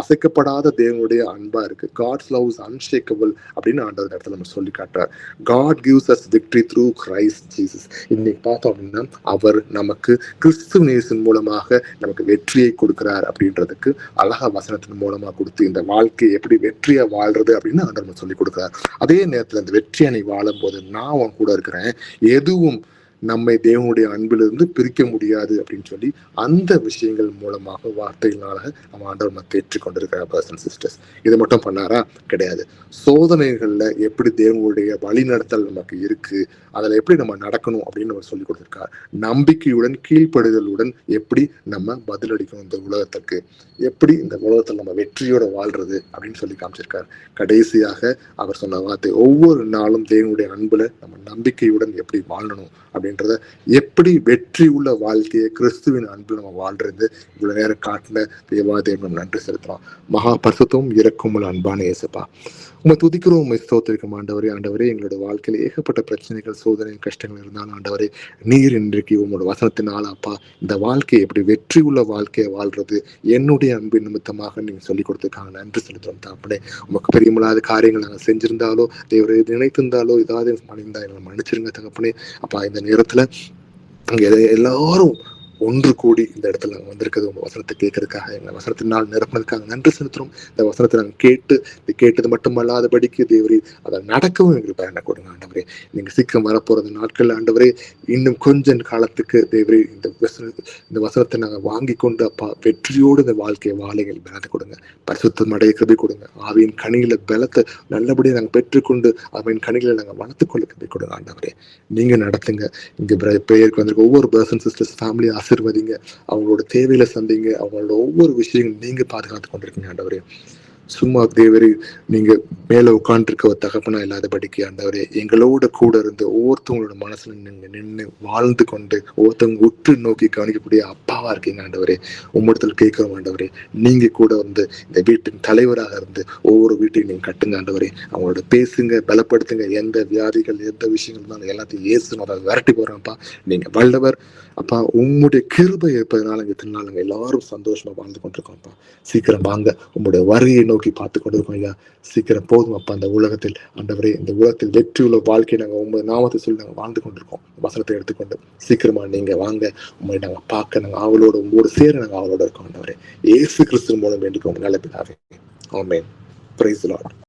அசைக்கப்படாத தேவனுடைய அன்பா இருக்கு. காட்ஸ் லவ் இஸ் அன்ஷேக்கபிள் அப்படின்னு ஆண்டவர் இடத்துல நம்ம சொல்லி காட்டுறார். God gives us victory through Christ Jesus. இன்னைக்கு பார்த்தோம் அப்படின்னா அவர் நமக்கு கிறிஸ்துவ நேசன் மூலமாக நமக்கு வெற்றியை கொடுக்கிறார் அப்படின்றதுக்கு அழகா வசனத்தின் மூலமா கொடுத்து இந்த வாழ்க்கையை எப்படி வெற்றியா வாழ்றது அப்படின்னு ஆண்டவர் நம்ம சொல்லி கொடுக்கிறார். அதே நேரத்துல இந்த வெற்றியை நீ வாழும் போது நான் உன் கூட இருக்கிறேன், எதுவும் நம்மை தேவனுடைய அன்பிலிருந்து பிரிக்க முடியாது அப்படின்னு சொல்லி அந்த விஷயங்கள் மூலமாக வார்த்தைகளால நம்ம ஆண்டவர் நம்ம தேற்றிக் கொண்டிருக்கிற brothers and sisters. இது மட்டும் பண்ணாரா? கிடையாது. சோதனைகள்ல எப்படி தேவனுடைய வழிநடத்தல் நமக்கு இருக்கு, அதுல எப்படி நம்ம நடக்கணும் அப்படின்னு நம்ம சொல்லி கொடுத்திருக்கார். நம்பிக்கையுடன் கீழ்ப்படுதலுடன் எப்படி நம்ம பதிலளிக்கணும் இந்த உலகத்துக்கு, எப்படி இந்த உலகத்தில் நம்ம வெற்றியோட வாழ்றது அப்படின்னு சொல்லி காமிச்சிருக்காரு. கடைசியாக அவர் சொன்ன வார்த்தை, ஒவ்வொரு நாளும் தேவனுடைய அன்புல நம்ம நம்பிக்கையுடன் எப்படி வாழணும் அப்படின்றத, எப்படி வெற்றி உள்ள வாழ்க்கையை கிறிஸ்துவின் அன்பு நம்ம வாழ்றது இவ்வளவு நேரம் காட்டின தேவாதேவன் நன்றி செலுத்துறோம். மகா பரிசுத்தமும் இரக்கமுள்ள அன்பான இயேசுப்பா, உங்களை துதிக்கிறோம், உண்மை ஸ்தோத்திரிக்கும் ஆண்டவரே. ஆண்டவரே, எங்களோட வாழ்க்கையில் ஏகப்பட்ட பிரச்சனைகள், சோதனை, கஷ்டங்கள் இருந்தாலும் ஆண்டவரே, நீர் இன்றைக்கு உங்களோட வசனத்தினால அப்பா இந்த வாழ்க்கையை எப்படி வெற்றி உள்ள வாழ்க்கையை வாழ்றது என்னுடைய அன்பின் நிமித்தமாக நீங்க சொல்லிக் கொடுத்துருக்காங்க. நன்றி செலுத்துறோம் தாப்பனே. உமக்கு பெரியமில்லாத காரியங்கள் நாங்கள் செஞ்சிருந்தாலோ, தேவரை நினைத்திருந்தாலோ, ஏதாவது மனிதா எங்களை மன்னிச்சிருங்க தகப்பனே. அப்பா இந்த நேரத்துல அங்க எல்லாரும் ஒன்று கூடி இந்த இடத்துல நாங்கள் வந்திருக்கிறது உங்க வசனத்தை கேட்கறதுக்காக, எங்களை வசனத்தினால் நிரப்பினதுக்காக நன்றி செலுத்துறோம். இந்த வசனத்தை நாங்கள் கேட்டது மட்டுமல்லாதபடிக்கு தேவரே அதை நடக்கவும் எங்களுக்கு பயனை கொடுங்க ஆண்டவரே. நீங்க சீக்கிரம் வரப்போறது நாட்கள் ஆண்டவரே, இன்னும் கொஞ்ச காலத்துக்கு தேவரே இந்த வசனத்தை நாங்கள் வாங்கி கொண்டு அப்பா வெற்றியோடு இந்த வாழ்க்கையை வாழைகள் பலத்தை கொடுங்க, பரிசுத்தம் அடைய கிருபை கொடுங்க. ஆவியின் கனிகளை பலத்தை நல்லபடியாக நாங்கள் பெற்றுக்கொண்டு ஆவியின் கனிகளை நாங்கள் வளர்த்துக்கொள்ள கிருபை கொடுங்க ஆண்டவரே. நீங்க நடத்துங்க. இங்க பெயருக்கு வந்திருக்க ஒவ்வொரு பிரதர்ஸ் அண்ட் சிஸ்டர்ஸ் ஃபேமிலி ஆசீர்வதிங்க, அவங்களோட தேவையில சந்திங்க, அவங்களோட ஒவ்வொரு விஷயங்களும் நீங்க பாதுகாத்து கொண்டிருக்கீங்க ஆண்டவரே. சும்மா தேவரே நீங்க மேல உட்காந்துருக்க ஒரு தகப்பனா இல்லாதபடிக்கு ஆண்டவரே எங்களோட கூட இருந்து ஒவ்வொருத்தவங்களோட மனசுல நீங்க நின்று வாழ்ந்து கொண்டு ஒவ்வொருத்தவங்க உற்று நோக்கி கவனிக்கக்கூடிய அப்பாவா இருக்கீங்க ஆண்டவரே. உம்மிடத்துல கேட்கிறோம் ஆண்டவரே, நீங்க கூட வந்து இந்த வீட்டின் தலைவராக இருந்து ஒவ்வொரு வீட்டையும் நீங்க கட்டுங்க ஆண்டவரே. அவங்களோட பேசுங்க, பலப்படுத்துங்க. எந்த வியாதிகள் எந்த விஷயங்கள் இருந்தாலும் எல்லாத்தையும் ஏசுன்னு அதை விரட்டி போறோம்ப்பா. நீங்க வல்லவர் அப்பா. உங்களுடைய கிருபை இருப்பதனால இத்தனை நாள் நாங்க எல்லாரும் சந்தோஷமா வாழ்ந்து கொண்டிருக்கோம்ப்பா. சீக்கிரம் வாங்க, உங்களுடைய வருகையை நோக்கி பார்த்து கொண்டிருக்கோம் ஐயா. சீக்கிரம் போதும் அப்பா. அந்த உலகத்தில் ஆண்டவரே, இந்த உலகத்தில் வெற்றி உள்ள வாழ்க்கையை நாங்கள் உங்க நாமத்தை சொல்லி நாங்கள் வாழ்ந்து கொண்டிருக்கோம். வசனத்தை எடுத்துக்கொண்டு சீக்கிரமா நீங்க வாங்க. உங்களை நாங்கள் பார்க்க நாங்கள் அவளோட உங்களோட சேர நாங்கள் அவளோட இருக்கோம் ஆண்டவரே. இயேசு கிறிஸ்து மூலம் வேண்டிக்கோங்க நல்ல பிதாவே. ஆமென். Praise the Lord.